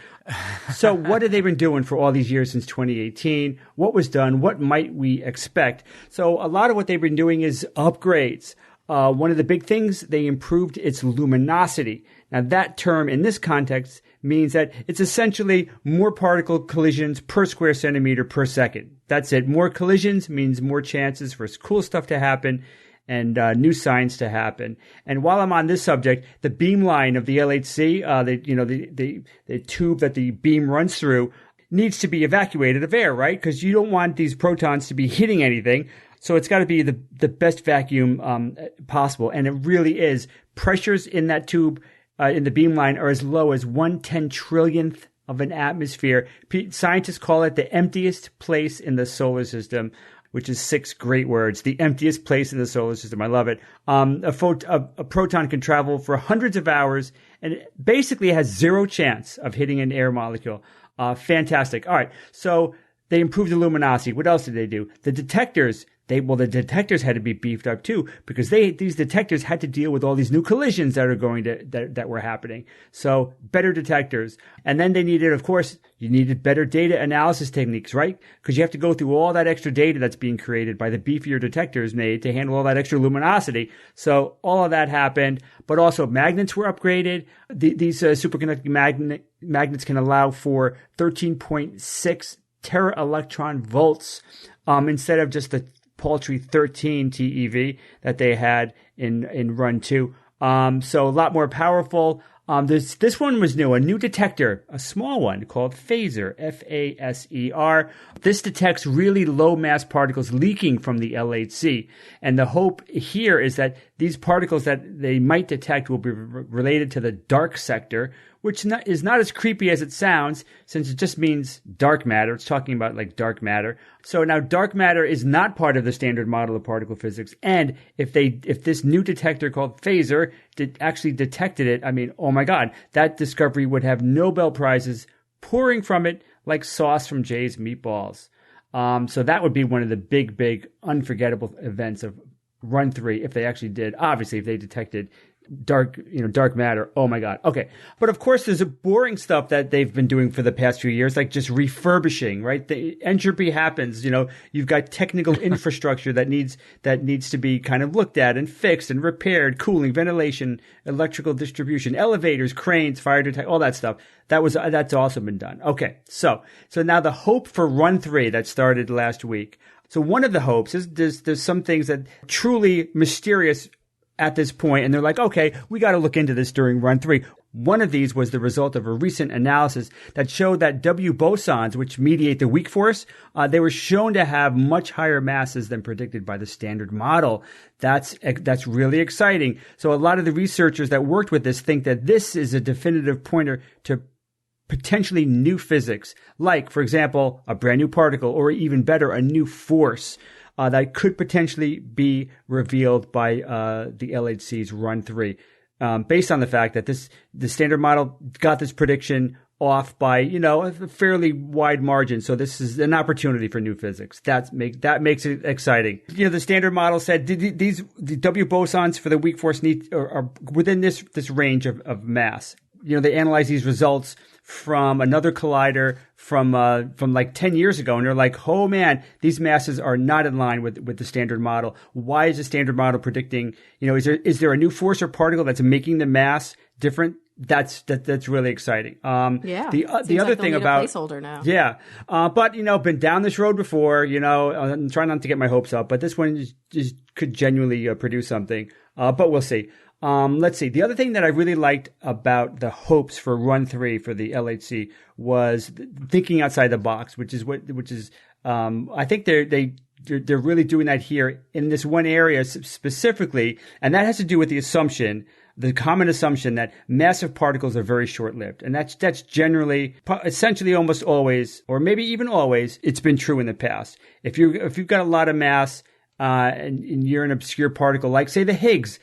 So what have they been doing for all these years since 2018? What was done? What might we expect? So a lot of what they've been doing is upgrades. One of the big things, they improved its luminosity. Now that term in this context means that it's essentially more particle collisions per square centimeter per second. That's it. More collisions means more chances for cool stuff to happen and new science to happen. And while I'm on this subject, the beamline of the LHC, the tube that the beam runs through, needs to be evacuated of air, right? Because you don't want these protons to be hitting anything. So it's got to be the best vacuum possible. And it really is. Pressures in that tube, in the beamline, are as low as 1/10 trillionth of an atmosphere. Scientists call it the emptiest place in the solar system, which is 6 great words. The emptiest place in the solar system. I love it. A proton can travel for hundreds of hours and it basically has zero chance of hitting an air molecule. Fantastic. All right. So they improved the luminosity. What else did they do? The detectors. The detectors had to be beefed up too, because these detectors had to deal with all these new collisions that were happening. So better detectors. And then they needed, of course, you needed better data analysis techniques, right? Because you have to go through all that extra data that's being created by the beefier detectors made to handle all that extra luminosity. So all of that happened, but also magnets were upgraded. These superconducting magnets can allow for 13.6 tera electron volts instead of just the paltry 13 TeV that they had in Run 2. So a lot more powerful. This one was new, a new detector, a small one called Phaser, F-A-S-E-R. This detects really low mass particles leaking from the LHC. And the hope here is that these particles that they might detect will be related to the dark sector, which is not as creepy as it sounds, since it just means dark matter. It's talking about like dark matter. So now dark matter is not part of the standard model of particle physics. And if this new detector called Phaser actually detected it, I mean, oh my God, that discovery would have Nobel Prizes pouring from it like sauce from Jay's Meatballs. So that would be one of the big, unforgettable events of Run 3 if they actually did. Obviously, if they detected dark matter. Oh my God. Okay. But of course, there's a boring stuff that they've been doing for the past few years, like just refurbishing, right? The entropy happens, you've got technical infrastructure that needs to be kind of looked at and fixed and repaired, cooling, ventilation, electrical distribution, elevators, cranes, fire detection, all that stuff. That's also been done. Okay. So now the hope for Run 3 that started last week. So one of the hopes is there's some things that are truly mysterious at this point, and they're like, okay, we got to look into this during Run 3. One of these was the result of a recent analysis that showed that W bosons, which mediate the weak force, they were shown to have much higher masses than predicted by the standard model. That's really exciting. So a lot of the researchers that worked with this think that this is a definitive pointer to potentially new physics, like, for example, a brand new particle, or even better, a new force. That could potentially be revealed by the LHC's Run 3, based on the fact that the standard model got this prediction off by a fairly wide margin. So this is an opportunity for new physics. That makes it exciting. The standard model said the W bosons for the weak force are within this range of mass. they analyze these results from another collider from like 10 years ago, and they're like, oh man, these masses are not in line with the standard model. Why is the standard model predicting, is there a new force or particle that's making the mass different? That's really exciting. Yeah. The other thing about placeholder now. Yeah. But been down this road before, I'm trying not to get my hopes up, but this one just could genuinely produce something. But we'll see. Let's see. The other thing that I really liked about the hopes for Run 3 for the LHC was thinking outside the box, which is I think they're really doing that here in this one area specifically, and that has to do with the common assumption that massive particles are very short-lived. And that's generally, essentially almost always, or maybe even always, it's been true in the past. If you've got a lot of mass, and you're an obscure particle, like say the Higgs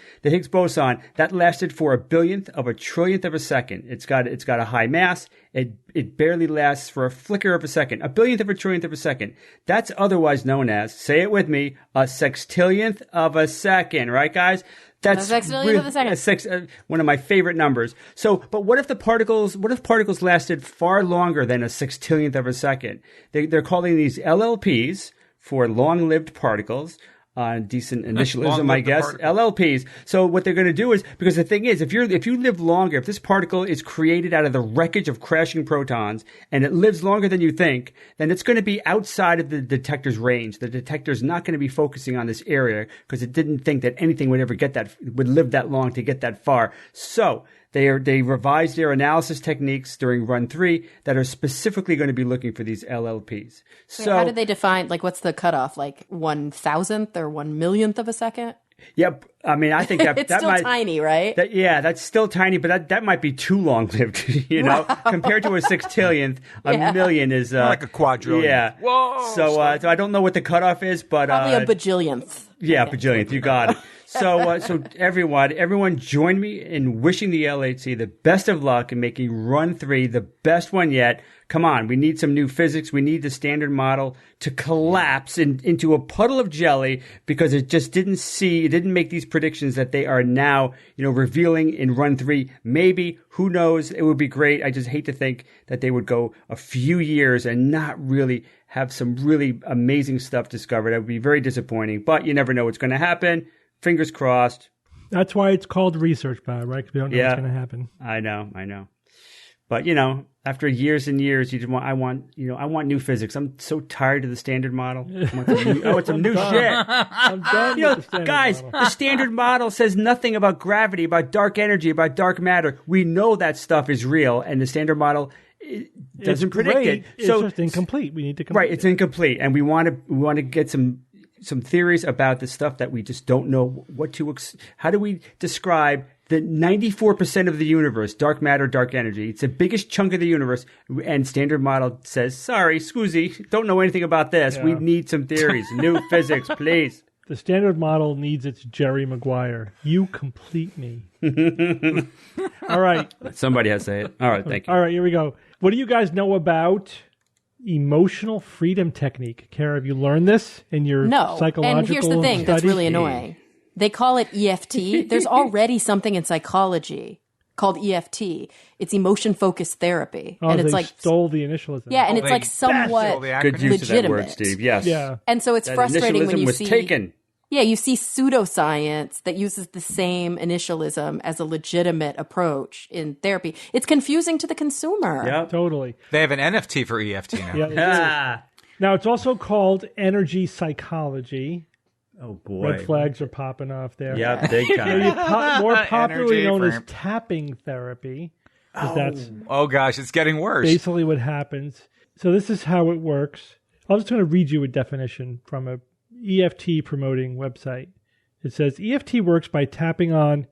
boson, that lasted for 1/100000th of a trillionth of a second. It's got a high mass. It barely lasts for a flicker of a second, 1/100000th of a trillionth of a second. That's otherwise known as, say it with me, a sextillionth of a second, right, guys? That's a sextillionth of a second. One of my favorite numbers. So, but what if particles lasted far longer than a sextillionth of a second? They're calling these LLPs for long-lived particles. Decent initialism, I guess. LLPs. So what they're going to do is, because the thing is, if you live longer, if this particle is created out of the wreckage of crashing protons and it lives longer than you think, then it's going to be outside of the detector's range. The detector's not going to be focusing on this area because it didn't think that anything would live that long to get that far. So they revised their analysis techniques during Run 3 that are specifically going to be looking for these LLPs. So how did they define, what's the cutoff? 1,000th or 1,000,000th of a second? Yep. I mean, I think it's still tiny, right? That's still tiny, but that might be too long-lived, Wow. Compared to a sextillionth, a million is like a quadrillion. Yeah. Whoa. So I don't know what the cutoff is, but probably a bajillionth. Yeah, bajillionth. You got it. So everyone join me in wishing the LHC the best of luck in making Run 3 the best one yet. Come on, we need some new physics. We need the standard model to collapse into a puddle of jelly because it just didn't make these predictions that they are now, revealing in Run 3. Maybe, who knows? It would be great. I just hate to think that they would go a few years and not really have some really amazing stuff discovered. That would be very disappointing, but you never know what's going to happen. Fingers crossed. That's why it's called research, Bob, right? Because we don't know what's going to happen. I know. But after years and years, I want new physics. I'm so tired of the standard model. I want some new shit. I'm done with the standard guys, model. the standard model says nothing about gravity, about dark energy, about dark matter. We know that stuff is real, and the standard model doesn't predict it. It's just incomplete. We need to complete it's incomplete, and we want to get some theories about the stuff that we just don't know how do we describe the 94% of the universe, dark matter, dark energy. It's the biggest chunk of the universe, and standard model says, sorry, scusi, don't know anything about this. Yeah. We need some theories, new physics, please. The standard model needs its Jerry Maguire. You complete me. All right. Somebody has to say it. All right, thank you. All right, here we go. What do you guys know about emotional freedom technique? Kara, have you learned this in your psychological and here's the thing that's really annoying. They call it EFT. There's already something in psychology called EFT. It's emotion-focused therapy. Oh, and it's they stole the initialism. Yeah, and it's somewhat good use legitimate. of that word, Steve. Yes. Yeah. And so it's frustrating when you was see taken. Yeah, you see pseudoscience that uses the same initialism as a legitimate approach in therapy. It's confusing to the consumer. Yeah, totally. They have an NFT for EFT now. Yeah, now, it's also called energy psychology. Oh, boy. Red flags are popping off there. Yeah, big time. More popularly Energy known as for- tapping therapy. That's Oh gosh, it's getting worse. basically what happens. So this is how it works. I'm just going to read you a definition from a EFT promoting website. It says EFT works by tapping on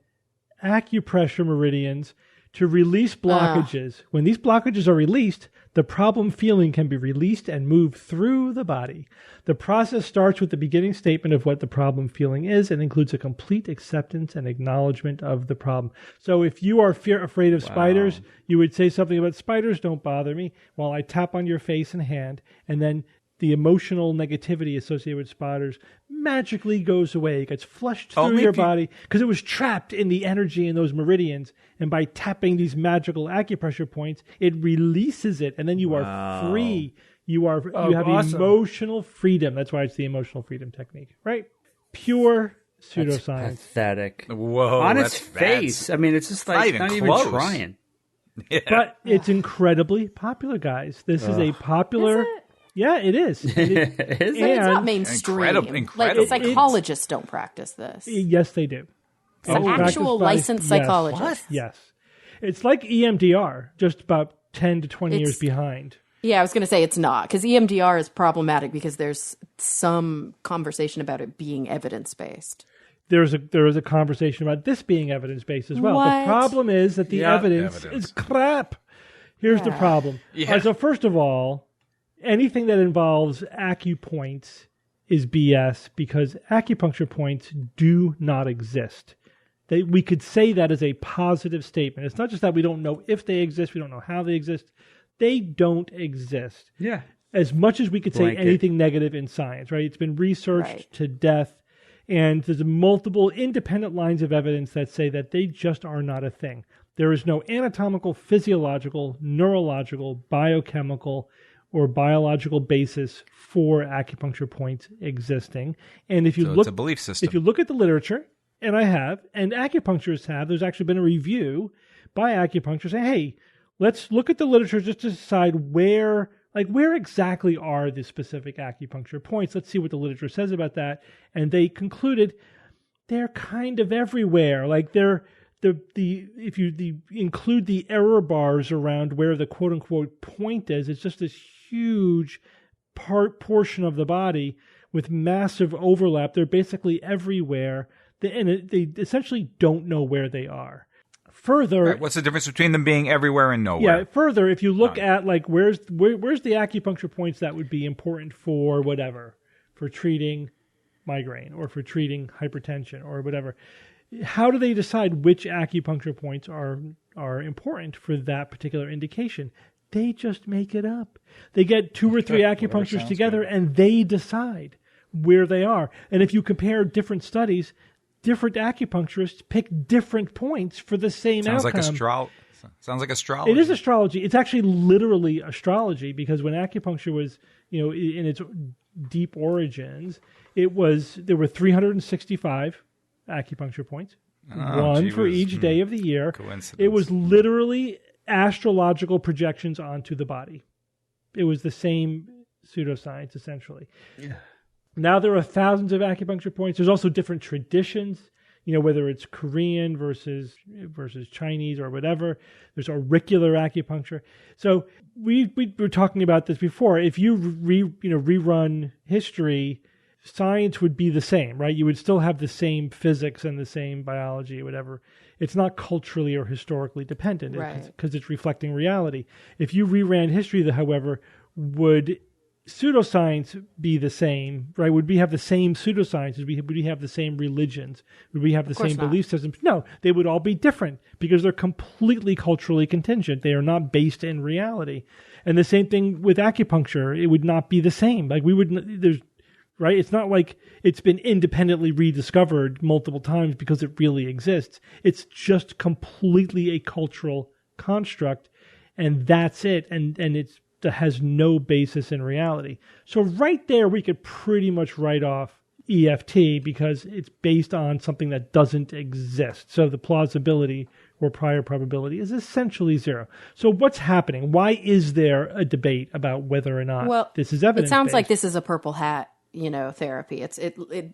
acupressure meridians to release blockages. When these blockages are released, the problem feeling can be released and move through the body. The process starts with the beginning statement of what the problem feeling is and includes a complete acceptance and acknowledgement of the problem. So if you are afraid of spiders, you would say something about spiders don't bother me while I tap on your face and hand, and then the emotional negativity associated with spotters magically goes away. It gets flushed through Only your if you- body because it was trapped in the energy in those meridians. And by tapping these magical acupressure points, it releases it, and then you are free. You have awesome. emotional freedom. That's why it's the emotional freedom technique, right? Pure pseudoscience. Pathetic. Whoa, On that's its face. I mean, it's just like Not not even even close. trying. But it's incredibly popular, guys. This is a popular. Is it? Yeah, it is. Is it? But it's not And- mainstream. Incredible. Like psychologists don't practice this. Yes, they do. It's an practiced actual by- licensed yes. psychologist. Yes. It's like EMDR, just about 10 to 20 years behind. Yeah, I was going to say it's not, because EMDR is problematic because there's some conversation about it being evidence-based. There is a conversation about this being evidence-based as well. What? The problem is that the evidence is crap. Here's the problem. Yeah. So first of all, anything that involves acupoints is BS because acupuncture points do not exist. We could say that as a positive statement. It's not just that we don't know if they exist, we don't know how they exist. They don't exist. Yeah. As much as we could say Blanket. anything negative in science, right? It's been researched Right. to death, and there's multiple independent lines of evidence that say that they just are not a thing. There is no anatomical, physiological, neurological, biochemical, or biological basis for acupuncture points existing. And if you So look, it's a belief system. if you look at the literature, and I have, and acupuncturists have, there's actually been a review by acupuncturists saying, hey, let's look at the literature just to decide where exactly are the specific acupuncture points. Let's see what the literature says about that. And they concluded they're kind of everywhere. Like if you include the error bars around where the quote unquote point is, it's just this huge portion of the body with massive overlap. They're basically everywhere. They essentially don't know where they are. Further, Right, what's the difference between them being everywhere and nowhere? yeah. Further, if you look at like where's the acupuncture points that would be important for whatever, for treating migraine or for treating hypertension or whatever, how do they decide which acupuncture points are important for that particular indication? They just make it up. They get 2 or 3 acupuncturists sounds together good. and they decide where they are. And if you compare different studies, different acupuncturists pick different points for the same Sounds like outcome. Sounds like astrology. It is astrology. It's actually literally astrology because when acupuncture was, in its deep origins, there were 365 acupuncture points, one gee for whiz. each day of the year. Coincidence. It was literally astrological projections onto the body. It was the same pseudoscience, essentially. Yeah. Now there are thousands of acupuncture points. There's also different traditions, whether it's Korean versus Chinese or whatever. There's auricular acupuncture. So we were talking about this before. If you rerun history, science would be the same, right? You would still have the same physics and the same biology or whatever. It's not culturally or historically dependent because it's reflecting reality. If you reran history, however, would pseudoscience be the same, right? Would we have the same pseudosciences? Would we have the same religions? Would we have the same not. belief systems? No, they would all be different because they're completely culturally contingent. They are not based in reality. And the same thing with acupuncture. It would not be the same. Like right? It's not like it's been independently rediscovered multiple times because it really exists. It's just completely a cultural construct, and that's it. And it has no basis in reality. So right there, we could pretty much write off EFT because it's based on something that doesn't exist. So the plausibility or prior probability is essentially zero. So what's happening? Why is there a debate about whether or not this is evidence? It sounds like this is a purple hat, therapy.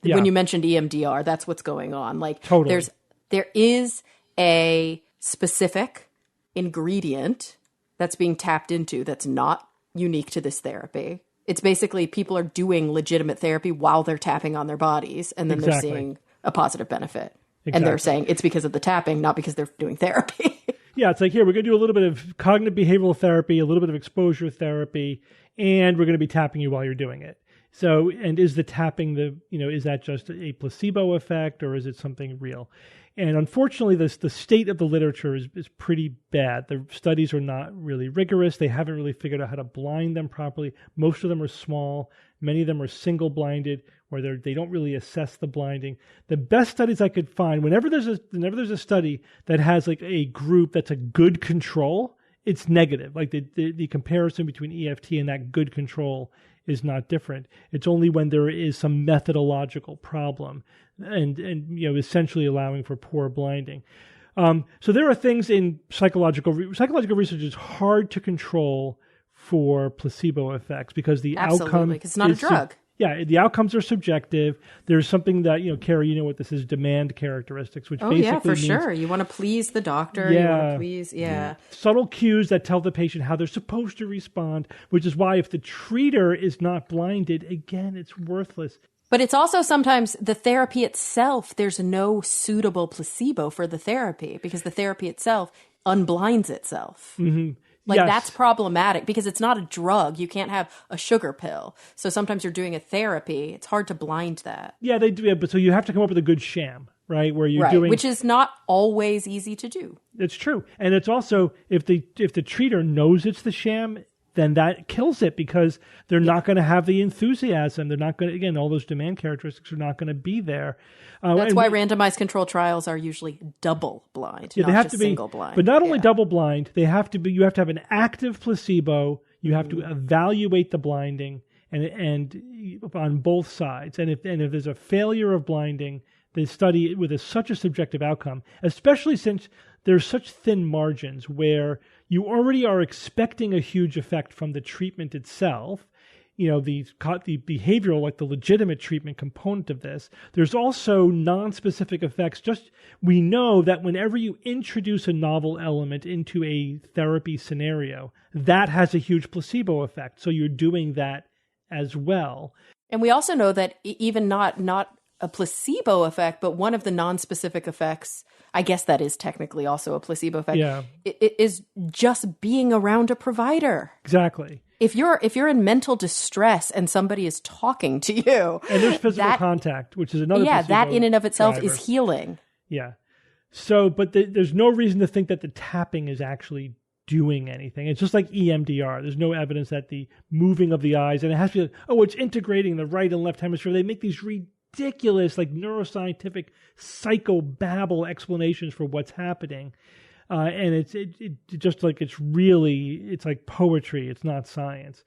When you mentioned EMDR, that's what's going on. Like Totally. there is a specific ingredient that's being tapped into that's not unique to this therapy. It's basically people are doing legitimate therapy while they're tapping on their bodies, and then they're seeing a positive benefit. And they're saying it's because of the tapping, not because they're doing therapy. Yeah, it's like, here, we're going to do a little bit of cognitive behavioral therapy, a little bit of exposure therapy, and we're going to be tapping you while you're doing it. So, and is the tapping is that just a placebo effect or is it something real? And unfortunately, the state of the literature is pretty bad. The studies are not really rigorous. They haven't really figured out how to blind them properly. Most of them are small. Many of them are single-blinded, where they don't really assess the blinding. The best studies I could find, whenever there's a study that has like a group that's a good control, it's negative. Like the comparison between EFT and that good control is not different. It's only when there is some methodological problem and essentially allowing for poor blinding. So there are things in psychological research is hard to control for placebo effects because the outcome because it's not a drug. The outcomes are subjective. There's something that, Carrie, you know what this is, demand characteristics, which basically yeah, for means, sure. You want to please the doctor. You want to please, subtle cues that tell the patient how they're supposed to respond, which is why if the treater is not blinded, again, it's worthless. But it's also sometimes the therapy itself, there's no suitable placebo for the therapy because the therapy itself unblinds itself. Mm-hmm. That's problematic because it's not a drug. You can't have a sugar pill. So sometimes you're doing a therapy. It's hard to blind that. Yeah, they do. But so you have to come up with a good sham, right? Where you're doing, which is not always easy to do. It's true, and it's also if the treater knows it's the sham, then that kills it because they're not going to have the enthusiasm. They're not going to, again, all those demand characteristics are not going to be there. That's why randomized control trials are usually double blind, not they have just to be single blind. But not only double blind, you have to have an active placebo. You have to evaluate the blinding and on both sides. And if there's a failure of blinding, the study with such a subjective outcome, especially since there's such thin margins where you already are expecting a huge effect from the treatment itself, the behavioral, like the legitimate treatment component of this. There's also non-specific effects. We know that whenever you introduce a novel element into a therapy scenario, that has a huge placebo effect. So you're doing that as well. And we also know that even not a placebo effect, but one of the non-specific effects, I guess that is technically also a placebo effect, it is just being around a provider. Exactly. If you're in mental distress and somebody is talking to you, and there's physical contact, which is another that in and of itself driver. is healing. Yeah. So, but there's no reason to think that the tapping is actually doing anything. It's just like EMDR. There's no evidence that the moving of the eyes, and it has to be like, it's integrating the right and left hemisphere. They make these ridiculous, like neuroscientific psychobabble explanations for what's happening. And it's just like it's like poetry. It's not science.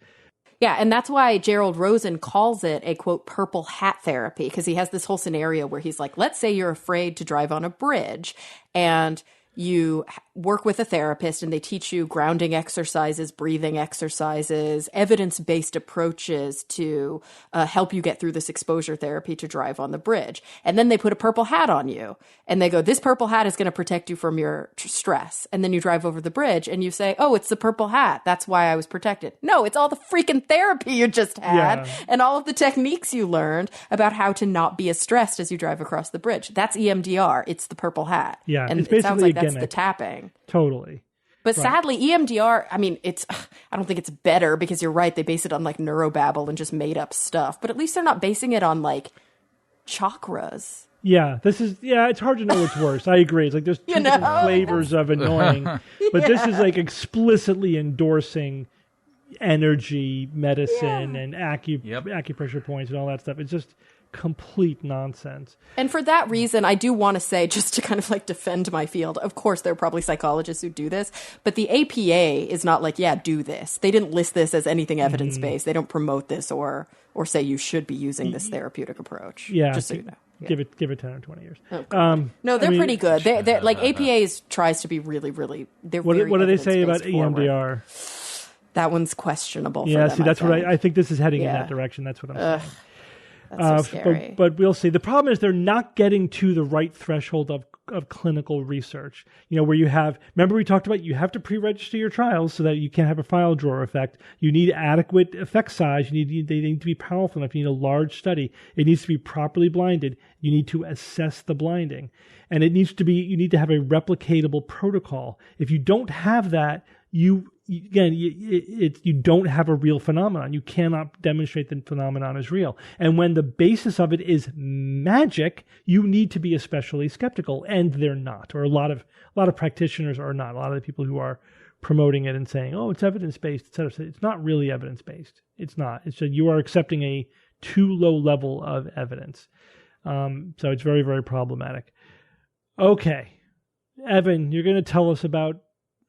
Yeah, and that's why Gerald Rosen calls it a, quote, purple hat therapy, because he has this whole scenario where he's like, let's say you're afraid to drive on a bridge and you work with a therapist and they teach you grounding exercises, breathing exercises, evidence-based approaches to help you get through this exposure therapy to drive on the bridge. And then they put a purple hat on you and they go, this purple hat is going to protect you from your stress. And then you drive over the bridge and you say, oh, it's the purple hat. That's why I was protected. No, it's all the freaking therapy you just had and all of the techniques you learned about how to not be as stressed as you drive across the bridge. That's EMDR. It's the purple hat. Yeah, and it's it sounds like that's gimmick. the tapping. Totally. But sadly, EMDR, I mean, I don't think it's better because you're right. They base it on like neurobabble and just made up stuff. But at least they're not basing it on like chakras. Yeah, it's hard to know what's worse. I agree. It's like there's two different flavors of annoying. But this is like explicitly endorsing energy, medicine, and acupressure points and all that stuff. It's just complete nonsense. And for that reason, I do want to say, just to kind of like defend my field, of course there are probably psychologists who do this, but the APA is not like, do this. They didn't list this as anything evidence-based. They don't promote this or say you should be using this therapeutic approach. Yeah. Just so you know. Yeah. Give it 10 or 20 years. Oh, no, they're pretty good. They're like APA tries to be really, really. They're what very do they say about forward. EMDR? That one's questionable. For yeah, them, see, that's what I think. This is heading in that direction. That's what I'm saying. That's so scary. But we'll see. The problem is they're not getting to the right threshold of clinical research. Where you have, remember we talked about you have to pre-register your trials so that you can't have a file drawer effect. You need adequate effect size. They need to be powerful enough. You need a large study. It needs to be properly blinded. You need to assess the blinding. And you need to have a replicatable protocol. If you don't have that, you you don't have a real phenomenon. You cannot demonstrate the phenomenon as real. And when the basis of it is magic, you need to be especially skeptical, and they're not. Or a lot of practitioners are not. A lot of the people who are promoting it and saying, "Oh, it's evidence-based," etc. It's not really evidence-based. It's not. It's just you are accepting a too low level of evidence. So it's very, very problematic. Okay, Evan, you're going to tell us about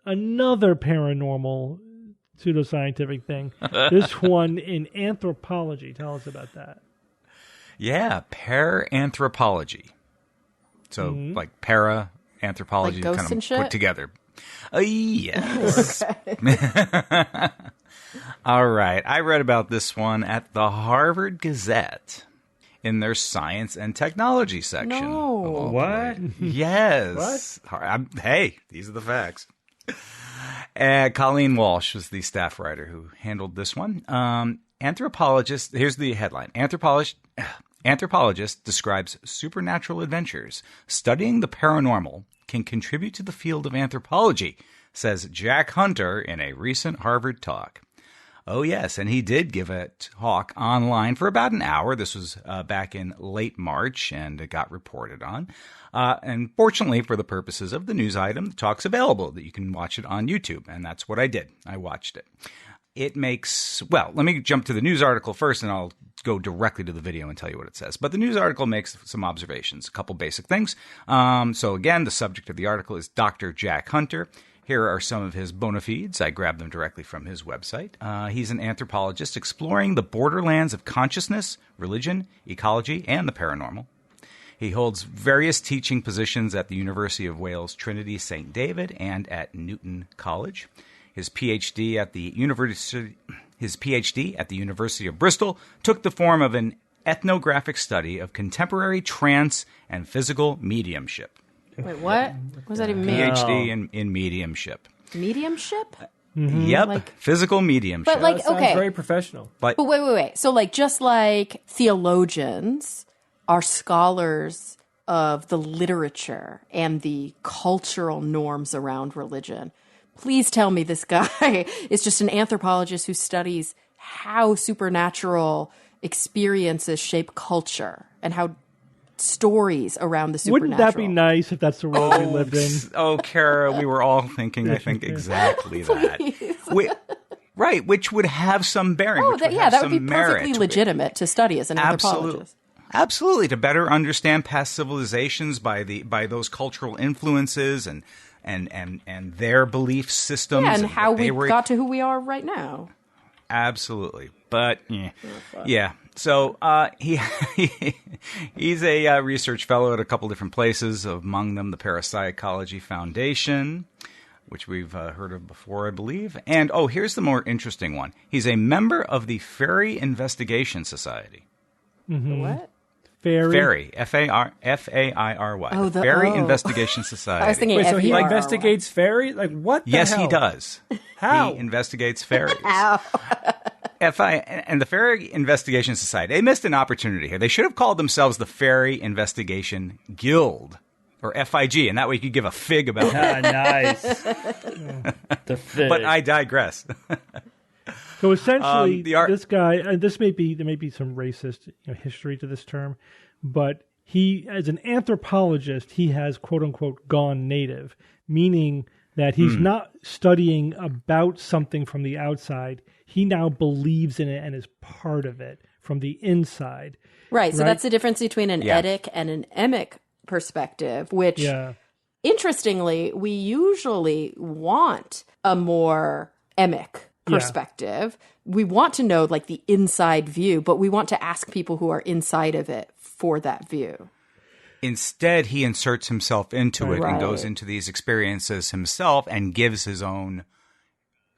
another paranormal pseudoscientific thing. This one in anthropology. Tell us about that. Yeah, paranthropology. So like para-anthropology like kind of shit? put together. Yes. All right. I read about this one at the Harvard Gazette in their science and technology section. No. What? Yes. What? Hey, these are the facts. Colleen Walsh was the staff writer who handled this one. Anthropologist, here's the headline. Anthropologist describes supernatural adventures. Studying the paranormal can contribute to the field of anthropology, says Jack Hunter in a recent Harvard talk. Oh, yes, and he did give a talk online for about an hour. This was back in late March, and it got reported on. And fortunately, for the purposes of the news item, the talk's available, that you can watch it on YouTube, and that's what I did. I watched it. It makes, well, let me jump to the news article first, and I'll go directly to the video and tell you what it says. But the news article makes some observations, a couple basic things. So again, the subject of the article is Dr. Jack Hunter. Here are some of his bona fides. I grabbed them directly from his website. He's an anthropologist exploring the borderlands of consciousness, religion, ecology, and the paranormal. He holds various teaching positions at the University of Wales Trinity St. David and at Newton College. His PhD at the University of Bristol took the form of an ethnographic study of contemporary trance and physical mediumship. Wait, what? What does that even mean? PhD in mediumship. Mediumship? Yep, Like, physical mediumship. but like, That sounds okay. very professional. But wait. So like, just like theologians are scholars of the literature and the cultural norms around religion, please tell me this guy is just an anthropologist who studies how supernatural experiences shape culture and how stories around the supernatural. Wouldn't that be nice if that's the world we lived in? Oh, Kara, we were all thinking, I think, exactly that. Right, which would have some bearing. Oh, that would be perfectly merit. legitimate to study as an anthropologist. Absolutely, to better understand past civilizations by those cultural influences and their belief systems. Yeah, and how we got to who we are right now. Absolutely. But, yeah. So he's a research fellow at a couple different places, among them the Parapsychology Foundation, which we've heard of before, I believe. And, here's the more interesting one. He's a member of the Fairy Investigation Society. Mm-hmm. What? Fairy. F-A-I-R-Y. Oh, the Fairy Investigation Society. I was thinking Wait, so he F-E-R-R-Y. investigates fairy? Like, what the Yes, hell? he does. How? He investigates fairies. Ow. And the Fairy Investigation Society, they missed an opportunity here. They should have called themselves the Fairy Investigation Guild, or FIG, and that way you could give a fig about it. Nice. The fish. But I digress. So essentially, this guy, and there may be some racist history to this term, but he, as an anthropologist, he has quote unquote gone native, meaning that he's not studying about something from the outside. He now believes in it and is part of it from the inside. Right. So that's the difference between an etic and an emic perspective, which, interestingly, we usually want a more emic perspective. We want to know like the inside view, but we want to ask people who are inside of it for that view. Instead, he inserts himself into it and Right. goes into these experiences himself and gives his own,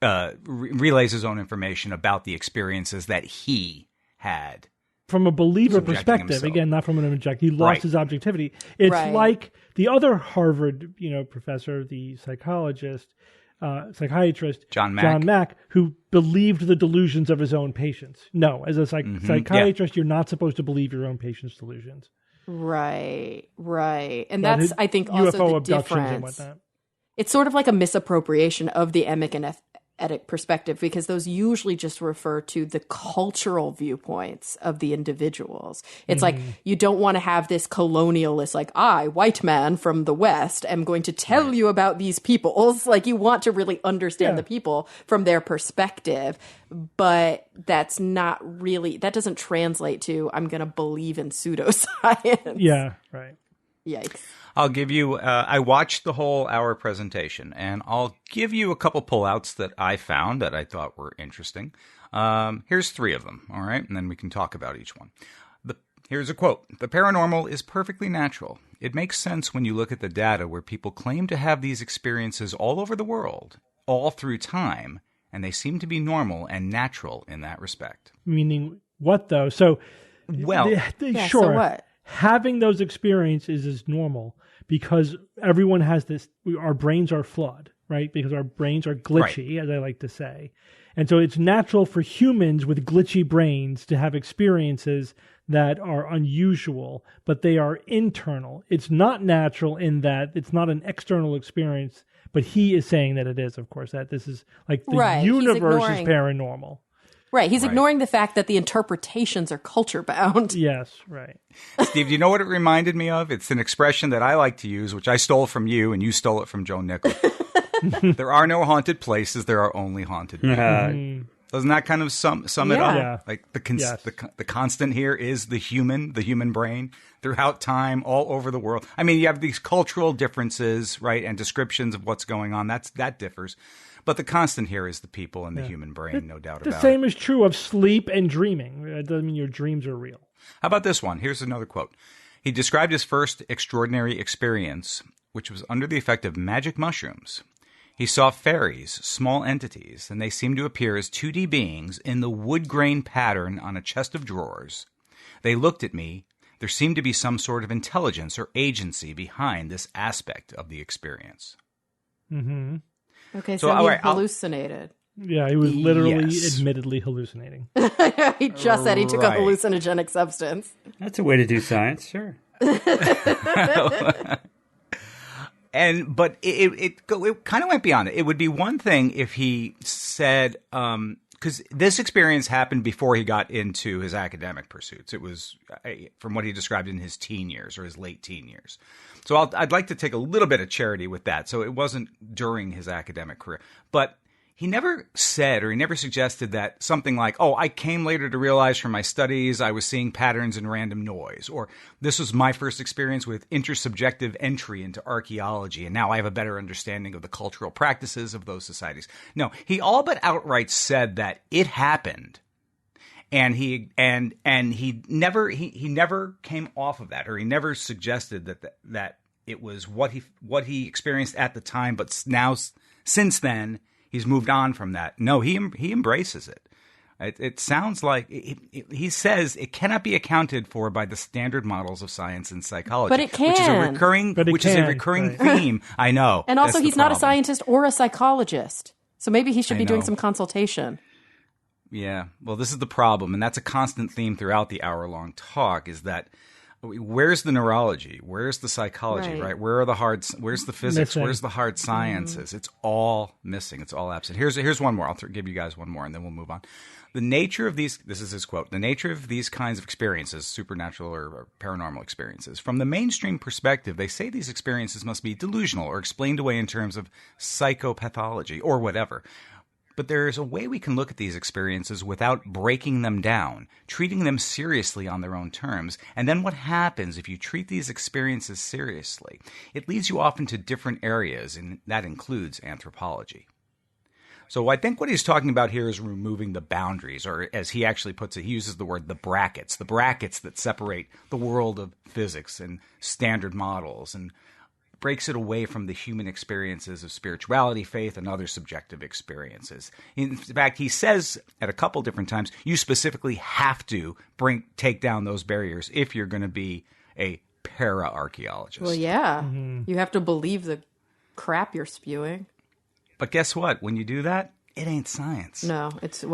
relays his own information about the experiences that he had. From a believer Subjecting perspective, himself. again, not from an object. He lost his objectivity. It's Right. like the other Harvard, professor, the psychiatrist, John Mack. who believed the delusions of his own patients. No, as a psychiatrist, you're not supposed to believe your own patients' delusions. Right. And But that's, I think, also UFO the abductions and difference. whatnot. It's sort of like a misappropriation of the emic and perspective, because those usually just refer to the cultural viewpoints of the individuals. It's like, you don't want to have this colonialist, like, I, white man from the West, am going to tell you about these peoples. Like, you want to really understand the people from their perspective, but that's not really, that doesn't translate to, I'm going to believe in pseudoscience. Yeah, right. Yikes. I'll give you, I watched the whole hour presentation, and I'll give you a couple pullouts that I found that I thought were interesting. Here's 3 of them, all right? And then we can talk about each one. Here's a quote. "The paranormal is perfectly natural. It makes sense when you look at the data where people claim to have these experiences all over the world, all through time, and they seem to be normal and natural in that respect." Meaning what, though? So, well, sure. So what? Having those experiences is normal because everyone has this. Our brains are flawed, right? Because our brains are glitchy, as I like to say. And so it's natural for humans with glitchy brains to have experiences that are unusual, but they are internal. It's not natural in that it's not an external experience, but he is saying that it is, of course, that this is like the universe is paranormal. Right. He's ignoring the fact that the interpretations are culture bound. Yes, right. Steve, do you know what it reminded me of? It's an expression that I like to use, which I stole from you, and you stole it from Joe Nichols. There are no haunted places. There are only haunted people. Doesn't that kind of sum it up? Yeah. Like the constant here is the human brain throughout time, all over the world. I mean, you have these cultural differences, right, and descriptions of what's going on. That differs. But the constant here is the people and the human brain, no doubt about it. The same is true of sleep and dreaming. It doesn't mean your dreams are real. How about this one? Here's another quote. He described his first extraordinary experience, which was under the effect of magic mushrooms. He saw fairies, small entities, and they seemed to appear as 2D beings in the wood grain pattern on a chest of drawers. They looked at me. There seemed to be some sort of intelligence or agency behind this aspect of the experience. Mm-hmm. Okay, so he hallucinated. Yeah, he was literally, admittedly hallucinating. He just said he took a hallucinogenic substance. That's a way to do science, sure. But it kind of went beyond it. It would be one thing if he said, because this experience happened before he got into his academic pursuits. It was from what he described in his teen years or his late teen years. So I'd like to take a little bit of charity with that. So it wasn't during his academic career. But he never said or he never suggested that something like, oh, I came later to realize from my studies I was seeing patterns in random noise, or this was my first experience with intersubjective entry into archaeology, and now I have a better understanding of the cultural practices of those societies. No, he all but outright said that it happened. And he never came off of that, or he never suggested that it was what he experienced at the time, but now since then he's moved on from that. No, he embraces it. It sounds like he says it cannot be accounted for by the standard models of science and psychology, but it can, which is a recurring theme. I know, and also he's not a scientist or a psychologist, so maybe he should be doing some consultation. Yeah, well, this is the problem, and that's a constant theme throughout the hour-long talk, is that where's the neurology? Where's the psychology, right? Where's the physics? Missing. Where's the hard sciences? It's all missing. It's all absent. Here's one more. I'll give you guys one more, and then we'll move on. The nature of these, this is his quote, the nature of these kinds of experiences, supernatural or paranormal experiences, from the mainstream perspective, they say these experiences must be delusional or explained away in terms of psychopathology or whatever. But there is a way we can look at these experiences without breaking them down, treating them seriously on their own terms. And then what happens if you treat these experiences seriously? It leads you off into different areas, and that includes anthropology. So I think what he's talking about here is removing the boundaries, or as he actually puts it, he uses the word the brackets that separate the world of physics and standard models, and breaks it away from the human experiences of spirituality, faith, and other subjective experiences. In fact, he says at a couple different times, you specifically have to take down those barriers if you're going to be a para-archaeologist. Well, yeah. Mm-hmm. You have to believe the crap you're spewing. But guess what? When you do that, it ain't science. No, it's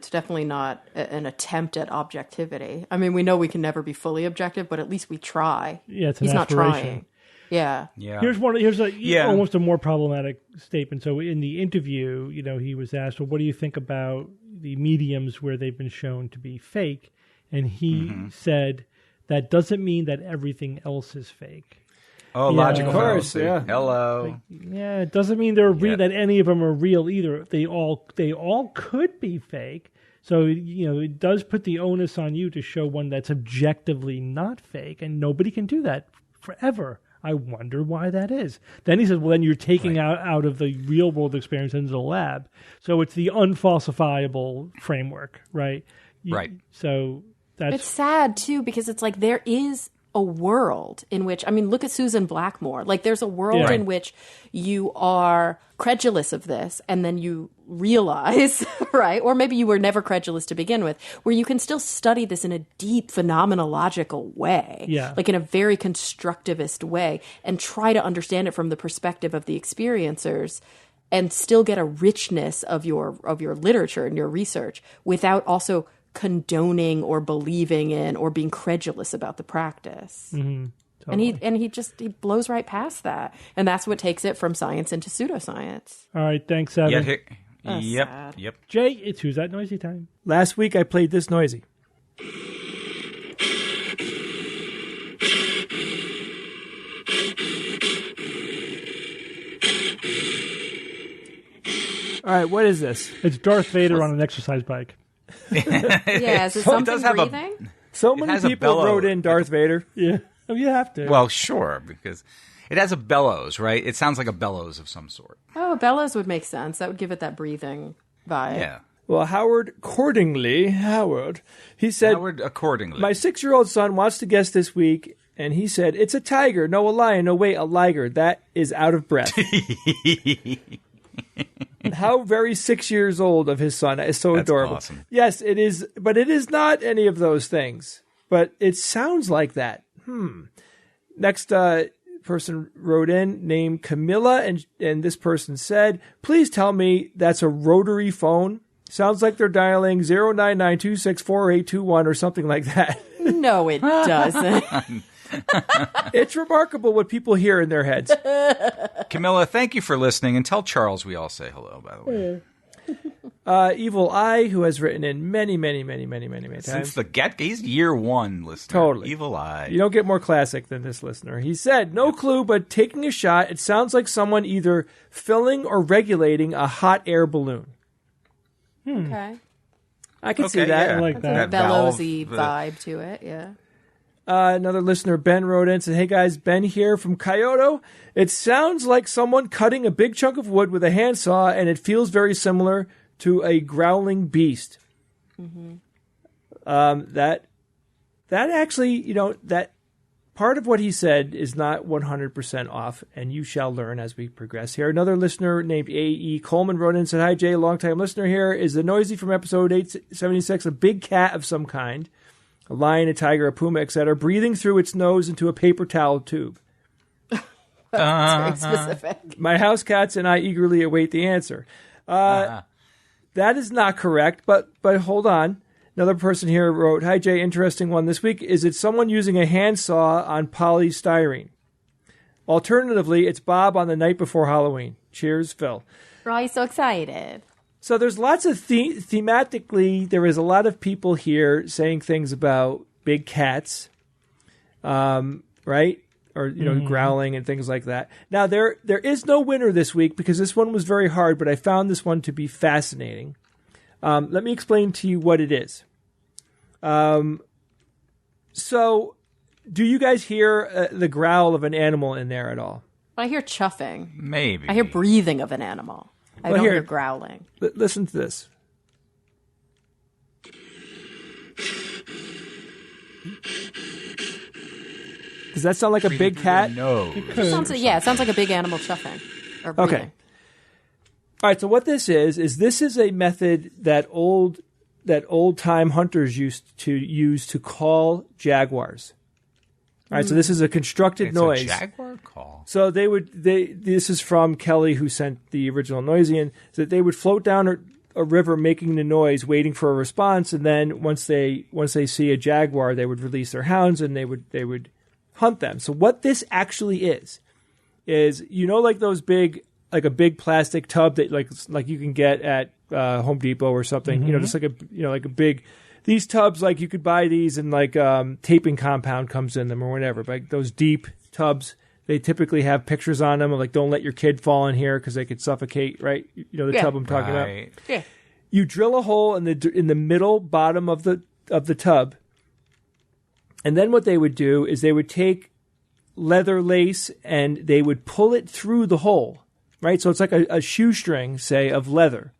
definitely not an attempt at objectivity. I mean, we know we can never be fully objective, but at least we try. Yeah, it's an He's aspiration. not trying. Yeah. Yeah. Here's a Yeah. almost a more problematic statement. So in the interview, he was asked, well, what do you think about the mediums where they've been shown to be fake? And he said, that doesn't mean that everything else is fake. Oh, Yeah. logical Of course, fallacy. yeah. Hello. Yeah, it doesn't mean that any of them are real either. They all could be fake. So it does put the onus on you to show one that's objectively not fake, and nobody can do that forever. I wonder why that is. Then he says, well, then you're taking out of the real world experience into the lab. So it's the unfalsifiable framework, right? Right. So that's It's sad too because it's like there is a world in which, look at Susan Blackmore. Like there's a world Yeah. in which you are credulous of this and then you realize, right? Or maybe you were never credulous to begin with, where you can still study this in a deep phenomenological way, Yeah. like in a very constructivist way, and try to understand it from the perspective of the experiencers and still get a richness of your literature and your research without also condoning or believing in or being credulous about the practice. Mm-hmm. Totally. And he blows right past that. And that's what takes it from science into pseudoscience. All right, thanks, Evan. sad. Yep. Jay, it's Who's That Noisy time. Last week I played this noisy. All right, what is this? It's Darth Vader on an exercise bike. Yeah, is it something does have a- breathing? So It many has a people bellow. wrote in Darth Vader. Yeah, you have to. Well, sure, because it has a bellows, right? It sounds like a bellows of some sort. Oh, bellows would make sense. That would give it that breathing vibe. Yeah. Well, Howard, he said, Howard, accordingly. my 6-year-old son wants to guess this week, and he said, it's a tiger. No, a lion. No, wait, a liger. That is out of breath. How very 6 years old of his son is so That's adorable. awesome. Yes, it is, but it is not any of those things. But it sounds like that. Next person wrote in, named Camilla, and this person said, please tell me that's a rotary phone. Sounds like they're dialing 0992648821 or something like that. No, it doesn't. It's remarkable what people hear in their heads. Camilla, thank you for listening, and tell Charles we all say hello, by the way. Evil Eye, who has written in many times. Since the he's year one listener. Totally. Evil Eye. You don't get more classic than this listener. He said, no clue, but taking a shot, it sounds like someone either filling or regulating a hot air balloon. Okay. I can see Okay, that. yeah. I like that. That Bellowsy valve, vibe to it, yeah. Another listener, Ben, wrote in and said, hey guys, Ben here from Kyoto. It sounds like someone cutting a big chunk of wood with a handsaw, and it feels very similar to a growling beast. Mm-hmm. That actually, that part of what he said is not 100% off, and you shall learn as we progress here. Another listener named A.E. Coleman wrote in and said, hi, Jay, long-time listener here. Is the noisy from episode 876 a big cat of some kind? A lion, a tiger, a puma, etc., breathing through its nose into a paper towel tube? That's very specific. My house cats and I eagerly await the answer. That is not correct, but hold on. Another person here wrote, hi, Jay, interesting one this week. Is it someone using a handsaw on polystyrene? Alternatively, it's Bob on the night before Halloween. Cheers, Phil. We're all so excited. So there's lots of thematically, there is a lot of people here saying things about big cats, right? Or, growling and things like that. Now, there is no winner this week because this one was very hard, but I found this one to be fascinating. Let me explain to you what it is. So, do you guys hear the growl of an animal in there at all? I hear chuffing. Maybe. I hear breathing of an animal. I Well, don't here- hear growling. Listen to this. Does that sound like a big cat? No. It sounds like a big animal chuffing. Or breathing. Okay. All right, so what this is a method that old time hunters used to use to call jaguars. All right, so this is a constructed It's noise. a jaguar call. So this is from Kelly, who sent the original noise in, that they would float down a river making the noise, waiting for a response, and then once they see a jaguar, they would release their hounds and they would hunt them. So what this actually is like those big, like a big plastic tub that like you can get at Home Depot or something, just like like a big, these tubs, like you could buy these and like taping compound comes in them or whatever. But like those deep tubs, they typically have pictures on them of like, don't let your kid fall in here because they could suffocate, right? The tub I'm talking about. Yeah. You drill a hole in the middle bottom of the tub, and then what they would do is they would take leather lace and they would pull it through the hole, right? So it's like a shoestring, say, of leather.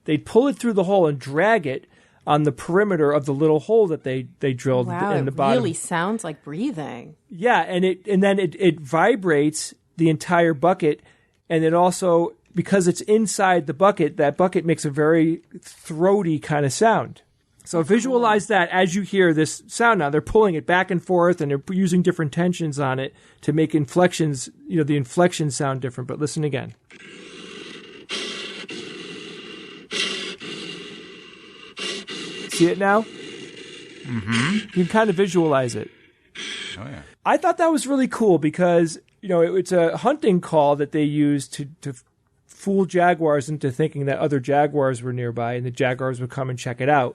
They'd pull it through the hole and drag it on the perimeter of the little hole that they drilled in the bottom. It really sounds like breathing. Yeah, and then it vibrates the entire bucket, and it also, because it's inside the bucket, that bucket makes a very throaty kind of sound. So visualize that as you hear this sound now. They're pulling it back and forth, and they're using different tensions on it to make inflections, the inflections sound different. But listen again. See it now? Mm-hmm. You can kind of visualize it. Oh, yeah. I thought that was really cool because, it's a hunting call that they use to fool jaguars into thinking that other jaguars were nearby and the jaguars would come and check it out.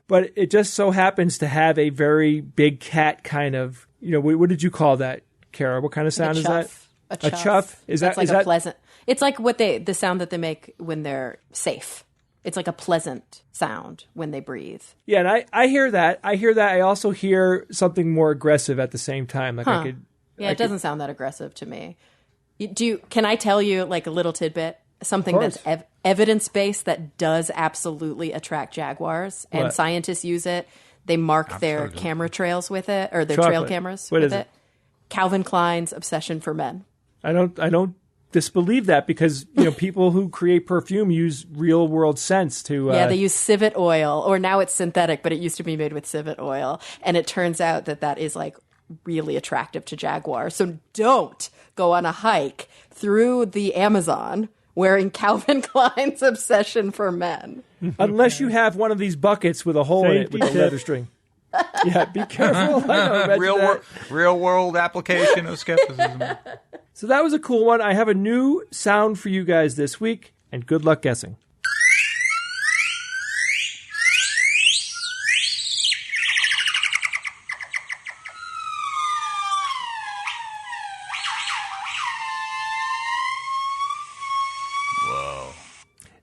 But it just so happens to have a very big cat kind of, what did you call that, Kara? What kind of sound is that? A chuff. Is that pleasant? It's like the sound that they make when they're safe. It's like a pleasant sound when they breathe. Yeah, and I hear that. I also hear something more aggressive at the same time. Like it doesn't sound that aggressive to me. Can I tell you like a little tidbit? Something that's evidence-based that does absolutely attract jaguars, and what? Scientists use it. They mark their camera trails with it, or their trail cameras with it. Calvin Klein's obsession for men. I don't disbelieve that because people who create perfume use real-world scents to. They use civet oil, or now it's synthetic, but it used to be made with civet oil, and it turns out that is like really attractive to jaguars. So don't go on a hike through the Amazon wearing Calvin Klein's obsession for men. Unless you have one of these buckets with a hole in it with a leather string. Yeah, be careful. Real world application of skepticism. So that was a cool one. I have a new sound for you guys this week, and good luck guessing.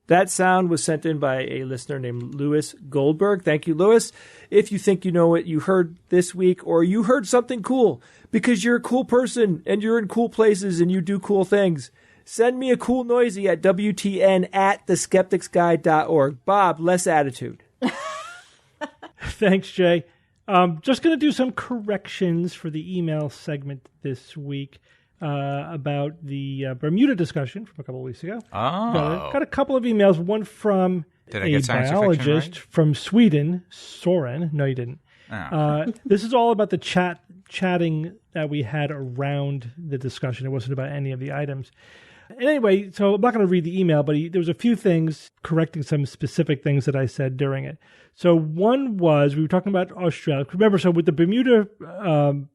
That sound was sent in by a listener named Lewis Goldberg. Thank you, Lewis. If you think you know what you heard this week, or you heard something cool because you're a cool person and you're in cool places and you do cool things, send me a cool noisy at WTN@theskepticsguide.org. Bob, less attitude. Thanks, Jay. Just going to do some corrections for the email segment this week. About the Bermuda discussion from a couple of weeks ago. Oh. Got a couple of emails. One from a biologist from Sweden, Soren. No, you didn't. Oh. This is all about the chatting that we had around the discussion. It wasn't about any of the items. And anyway, so I'm not going to read the email, but there was a few things correcting some specific things that I said during it. So one was, we were talking about Australia. Remember, so with the Bermuda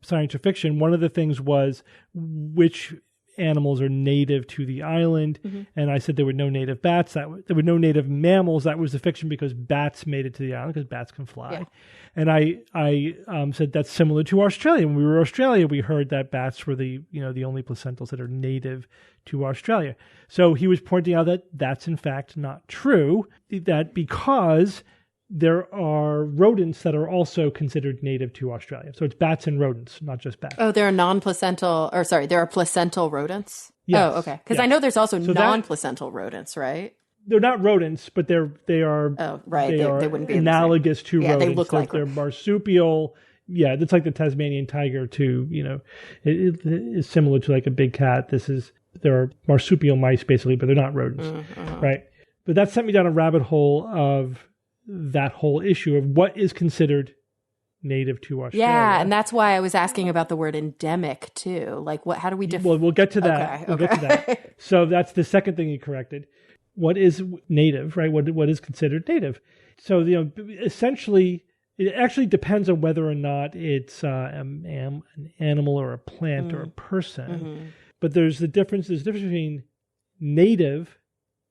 science fiction, one of the things was which animals are native to the island. Mm-hmm. And I said there were no native bats. There were no native mammals. That was the fiction because bats made it to the island because bats can fly. Yeah. And I said that's similar to Australia. When we were in Australia, we heard that bats were the only placentals that are native to Australia. So he was pointing out that that's in fact not true, that because there are rodents that are also considered native to Australia. So it's bats and rodents, not just bats. Oh, there are there are placental rodents? Yes. Oh, okay. Because I know there's also non-placental rodents, right? They're not rodents, but they are. Oh, right. They wouldn't be analogous to rodents. They look like they're marsupial. Yeah, it's like the Tasmanian tiger. It is similar to like a big cat. There are marsupial mice basically, but they're not rodents, right? But that sent me down a rabbit hole of that whole issue of what is considered native to Australia. Yeah, and that's why I was asking about the word endemic too. Like, how do we define? Well, we'll get to that. We'll get to that. So that's the second thing you corrected. What is native, right? What is considered native? So, essentially, It actually depends on whether or not it's an animal or a plant or a person. But there's the difference between native,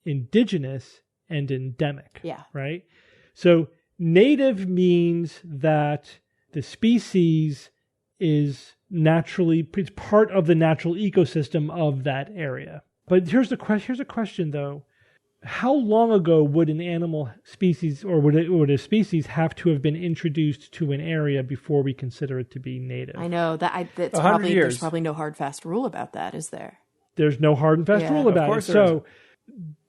indigenous, and endemic. Yeah. Right? So native means that the species is it's part of the natural ecosystem of that area. But here's a question though. How long ago would an animal species or would a species have to have been introduced to an area before we consider it to be native? I know that's 100 probably years. There's probably no hard fast rule about that, is there? There's no hard and fast rule about it. So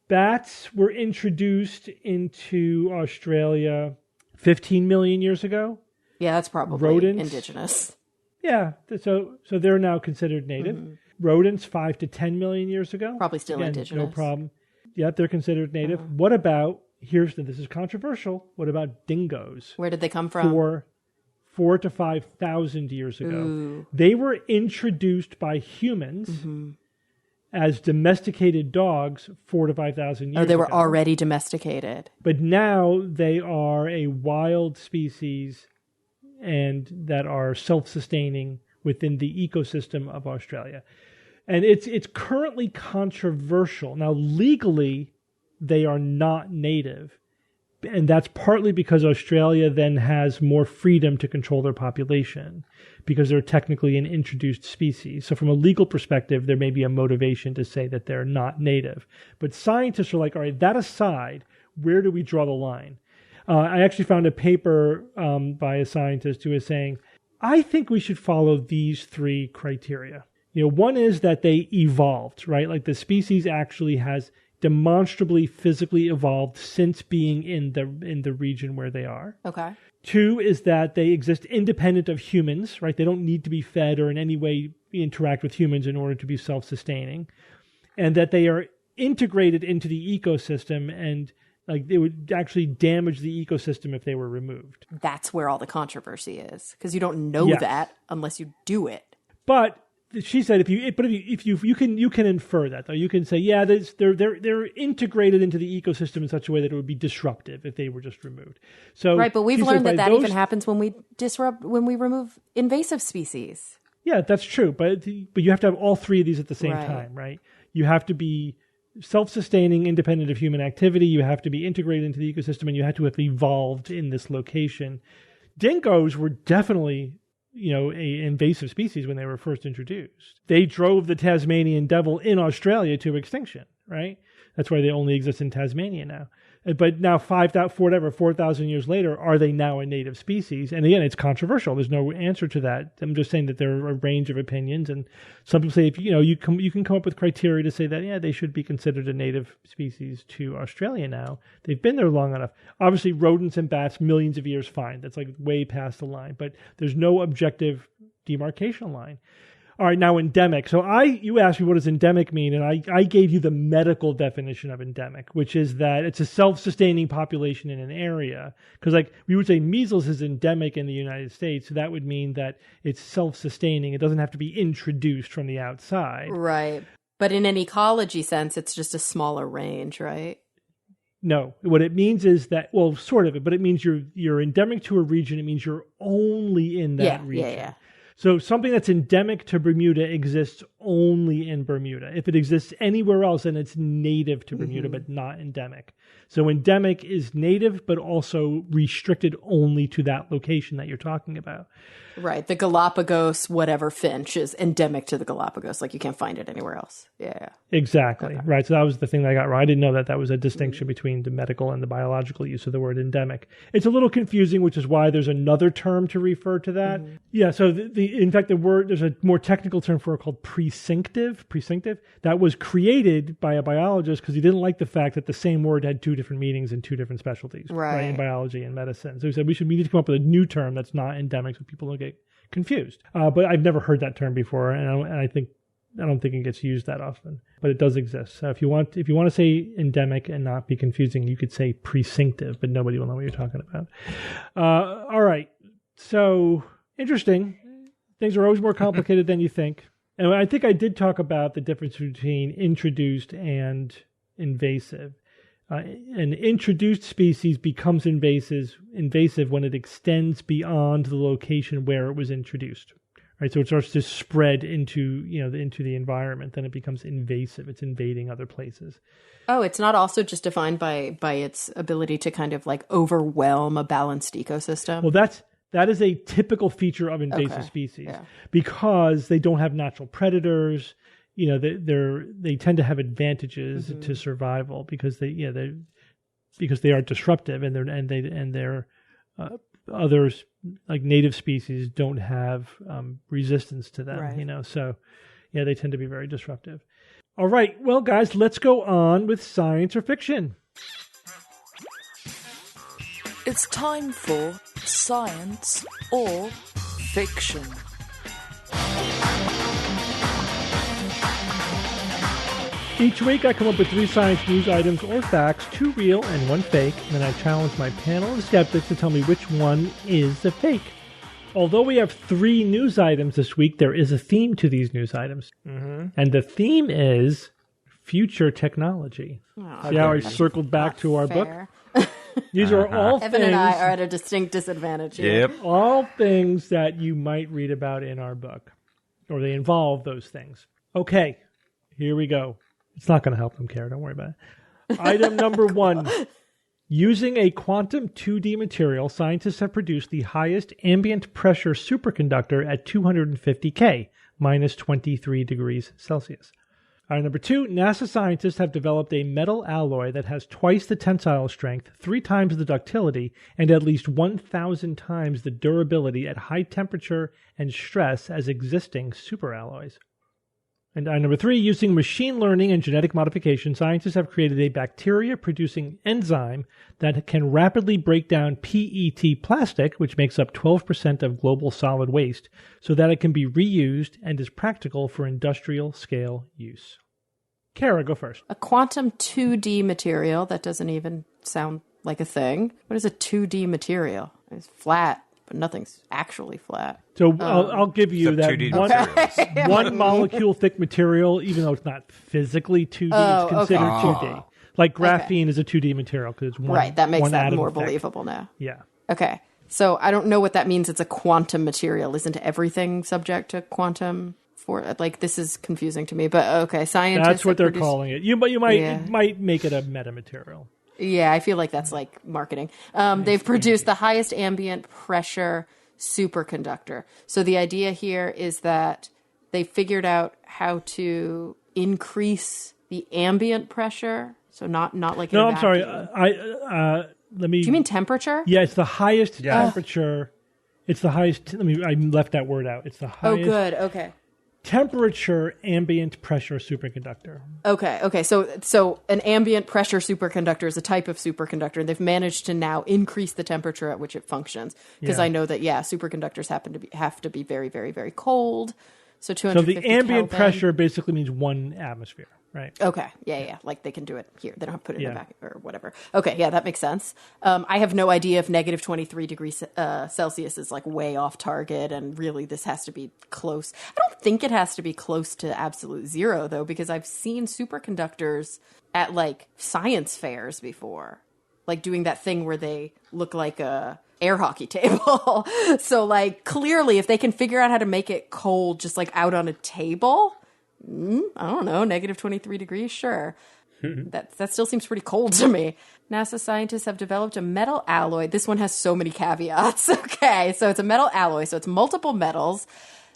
bats were introduced into Australia 15 million years ago. Yeah, that's probably Rodents, indigenous. Yeah, so they're now considered native. Rodents 5 to 10 million years ago. Probably still Again, indigenous. No problem. Yeah, they're considered native. What about, this is controversial, what about dingoes? Where did they come from? 4 to 5,000 years ago. Ooh. They were introduced by humans as domesticated dogs 4 to 5,000 years ago. Oh, they were already domesticated. But now they are a wild species and that are self-sustaining within the ecosystem of Australia. And it's currently controversial. Now, legally, they are not native. And that's partly because Australia then has more freedom to control their population because they're technically an introduced species. So from a legal perspective, there may be a motivation to say that they're not native. But scientists are like, all right, that aside, where do we draw the line? I actually found a paper by a scientist who is saying, I think we should follow these 3 criteria. One is that they evolved, right? Like the species actually has demonstrably physically evolved since being in the region where they are. Okay. 2 is that they exist independent of humans, right? They don't need to be fed or in any way interact with humans in order to be self-sustaining. And that they are integrated into the ecosystem and like it would actually damage the ecosystem if they were removed. That's where all the controversy is, because you don't know that unless you do it. But she said, if you can infer that though. You can say, yeah, they're integrated into the ecosystem in such a way that it would be disruptive if they were just removed. So right, but we've learned that even happens when we remove invasive species. Yeah, that's true. But you have to have all 3 of these at the same time, right? You have to be self-sustaining, independent of human activity. You have to be integrated into the ecosystem, and you have to have evolved in this location. Dingoes were definitely, an invasive species when they were first introduced. They drove the Tasmanian devil in Australia to extinction, right? That's why they only exist in Tasmania now. But now 4,000 years later, are they now a native species? And again, it's controversial. There's no answer to that. I'm just saying that there are a range of opinions, and some people say if you can come up with criteria to say that they should be considered a native species to Australia now. They've been there long enough. Obviously, rodents and bats, millions of years, fine. That's like way past the line. But there's no objective demarcation line. All right, now endemic. So you asked me what does endemic mean, and I gave you the medical definition of endemic, which is that it's a self-sustaining population in an area. Because like we would say measles is endemic in the United States, so that would mean that it's self-sustaining. It doesn't have to be introduced from the outside. Right. But in an ecology sense, it's just a smaller range, right? No, what it means is that, well, sort of, but it means you're endemic to a region. It means you're only in that region. Yeah. So something that's endemic to Bermuda exists only in Bermuda. If it exists anywhere else, then it's native to Bermuda, but not endemic. So endemic is native, but also restricted only to that location that you're talking about. Right. The Galapagos, whatever finch is endemic to the Galapagos. Like you can't find it anywhere else. Yeah. Exactly. Okay. Right. So that was the thing that I got wrong. I didn't know that was a distinction between the medical and the biological use of the word endemic. It's a little confusing, which is why there's another term to refer to that. Yeah. So in fact, there's a more technical term for it called precinctive, that was created by a biologist because he didn't like the fact that the same word had 2 different meanings in 2 different specialties, right? In biology and medicine. So he said we need to come up with a new term that's not endemic so people don't get confused. But I've never heard that term before, and I don't think it gets used that often, but it does exist. So if you want to say endemic and not be confusing, you could say precinctive, but nobody will know what you're talking about. All right. So interesting. Things are always more complicated than you think. And I think I did talk about the difference between introduced and invasive. An introduced species becomes invasive when it extends beyond the location where it was introduced. Right, so it starts to spread into the environment. Then it becomes invasive. It's invading other places. Oh, it's not also just defined by its ability to kind of like overwhelm a balanced ecosystem. Well, that is a typical feature of invasive species because they don't have natural predators. They tend to have advantages to survival because they are disruptive and they're others like native species don't have resistance to them. Right. So they tend to be very disruptive. All right, well, guys, let's go on with science or fiction. It's time for science or fiction. Each week I come up with 3 science news items or facts, 2 real and 1 fake, and then I challenge my panel of skeptics to tell me which one is the fake. Although we have 3 news items this week, there is a theme to these news items. Mm-hmm. And the theme is future technology. See how I circled back to our book? These are all things... Evan and I are at a distinct disadvantage here. Yep. All things that you might read about in our book. Or they involve those things. Okay, here we go. It's not going to help them, Kara. Don't worry about it. Item number 1. Using a quantum 2D material, scientists have produced the highest ambient pressure superconductor at 250 K, minus 23 degrees Celsius. Item number 2. NASA scientists have developed a metal alloy that has twice the tensile strength, 3 times the ductility, and at least 1,000 times the durability at high temperature and stress as existing superalloys. And item number 3, using machine learning and genetic modification, scientists have created a bacteria-producing enzyme that can rapidly break down PET plastic, which makes up 12% of global solid waste, so that it can be reused and is practical for industrial-scale use. Kara, go first. A quantum 2D material, that doesn't even sound like a thing. What is a 2D material? It's flat. But nothing's actually flat. So I'll give you that one molecule thick material, even though it's not physically 2D, it's considered 2D. Like graphene is a 2D material because it's one. Right, that makes that atom more thick. believable now. Yeah. Okay, so I don't know what that means. It's a quantum material. Isn't everything subject to quantum? This is confusing to me. But okay, scientists. That's what they're calling it. You might make it a metamaterial. Yeah, I feel like that's like marketing. They've produced the highest ambient pressure superconductor. So the idea here is that they figured out how to increase the ambient pressure. So not like no, I'm sorry. Do you mean temperature? Yeah, it's the highest temperature. It's the highest. I left that word out. It's the highest. Oh, good. Okay. Temperature ambient pressure superconductor. Okay. So an ambient pressure superconductor is a type of superconductor, and they've managed to now increase the temperature at which it functions. Because I know that superconductors have to be very, very, very cold. So 250 So the ambient Kelvin. pressure basically means 1 atmosphere, right? Okay. Yeah. Like they can do it here. They don't have to put it in the back or whatever. Okay. Yeah, that makes sense. I have no idea if negative 23 degrees Celsius is like way off target, and really this has to be close. I don't think it has to be close to absolute zero though, because I've seen superconductors at like science fairs before, like doing that thing where they look like a air hockey table. So like clearly if they can figure out how to make it cold just like out on a table, I don't know, negative 23 degrees, sure. That still seems pretty cold to me. NASA scientists have developed a metal alloy. This one has so many caveats. Okay, so it's a metal alloy, so it's multiple metals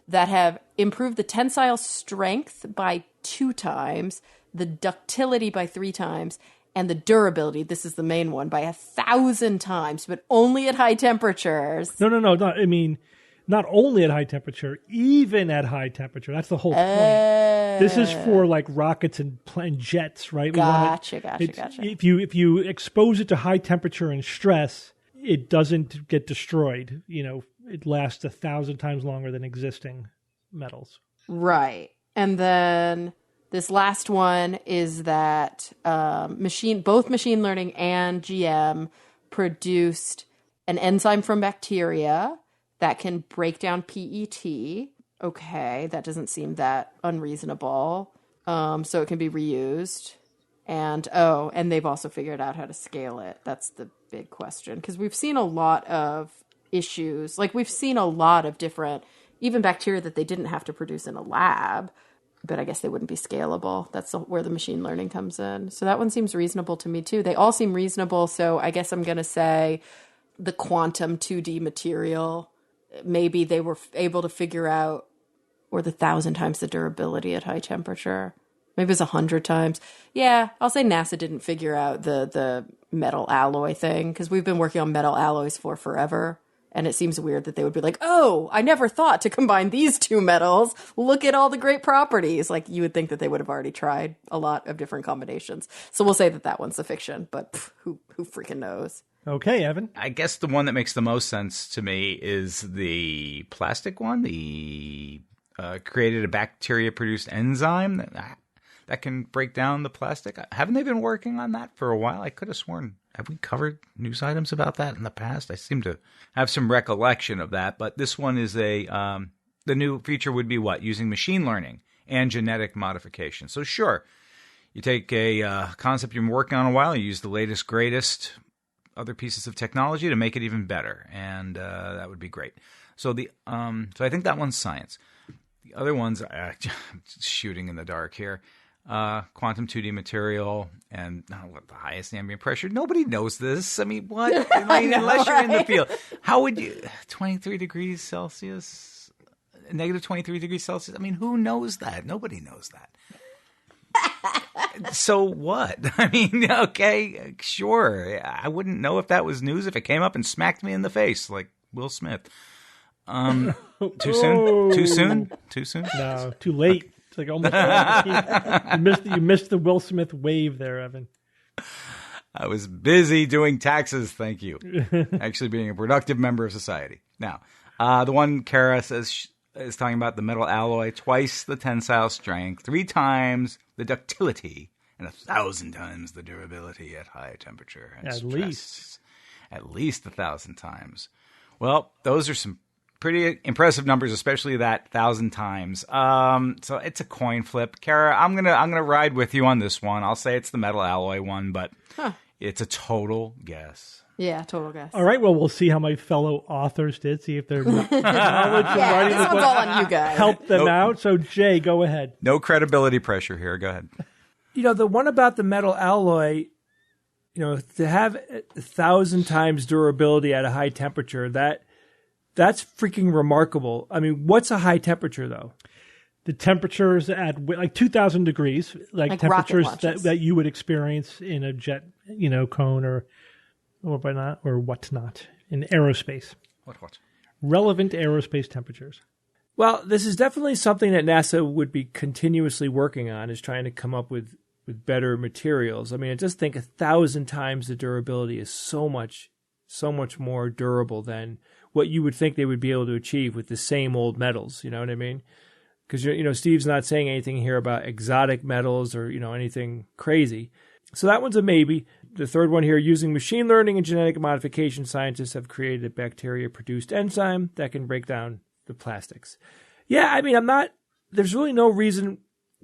that have improved the tensile strength by 2 times, the ductility by 3 times, and the durability, this is the main one, by 1,000 times, but only at high temperatures. No. I mean, not only at high temperature, even at high temperature. That's the whole point. This is for like rockets and jets, right? Gotcha. If you expose it to high temperature and stress, it doesn't get destroyed. It lasts 1,000 times longer than existing metals. Right. And then this last one is that both machine learning and GM produced an enzyme from bacteria that can break down PET. Okay, that doesn't seem that unreasonable. So it can be reused. And they've also figured out how to scale it. That's the big question. Because we've seen a lot of issues. Like, we've seen a lot of different, even bacteria that they didn't have to produce in a lab, but I guess they wouldn't be scalable. That's where the machine learning comes in. So that one seems reasonable to me, too. They all seem reasonable. So I guess I'm going to say the quantum 2D material, maybe they were able to figure out, or the 1,000 times the durability at high temperature. Maybe it's 100 times. Yeah, I'll say NASA didn't figure out the metal alloy thing, because we've been working on metal alloys for forever. And it seems weird that they would be like, oh, I never thought to combine these two metals. Look at all the great properties. Like, you would think that they would have already tried a lot of different combinations. So we'll say that one's a fiction, but who freaking knows? Okay, Evan. I guess the one that makes the most sense to me is the plastic one. The created a bacteria-produced enzyme that can break down the plastic. Haven't they been working on that for a while? I could have sworn. Have we covered news items about that in the past? I seem to have some recollection of that. But this one is the new feature would be what? Using machine learning and genetic modification. So sure, you take a concept you've been working on a while, you use the latest, greatest other pieces of technology to make it even better. And that would be great. So so I think that one's science. The other ones, shooting in the dark here. Quantum 2D material and what the highest ambient pressure. Nobody knows this. I mean, what? Unless you're in the field. How would you... 23 degrees Celsius? Negative 23 degrees Celsius? I mean, who knows that? Nobody knows that. So what? I mean, okay, sure. I wouldn't know if that was news if it came up and smacked me in the face like Will Smith. Too soon? Too soon? Too soon? No, too late. Okay. It's like almost you missed the Will Smith wave there, Evan. I was busy doing taxes, thank you. Actually being a productive member of society. Now, the one Kara says is talking about the metal alloy, twice the tensile strength, 3 times the ductility, and 1,000 times the durability at high temperature and stress. At least 1,000 times. Well, those are some pretty impressive numbers, especially that 1,000 times. So it's a coin flip. Kara, I'm gonna ride with you on this one. I'll say it's the metal alloy one, but it's a total guess. Yeah, total guess. All right, well, we'll see how my fellow authors did, see if their knowledge of writing the book all on you guys. helped them out. So, Jay, go ahead. No credibility pressure here. Go ahead. The one about the metal alloy, to have 1,000 times durability at a high temperature, that's freaking remarkable. I mean, what's a high temperature, though? The temperatures at like 2,000 degrees, like temperatures that you would experience in a jet, cone or whatnot in aerospace. What? Relevant aerospace temperatures. Well, this is definitely something that NASA would be continuously working on, is trying to come up with better materials. I mean, I just think 1,000 times the durability is so much more durable than what you would think they would be able to achieve with the same old metals. You know what I mean? Because, Steve's not saying anything here about exotic metals or, anything crazy. So that one's a maybe. The third one here, using machine learning and genetic modification, scientists have created a bacteria-produced enzyme that can break down the plastics. Yeah, I mean, there's really no reason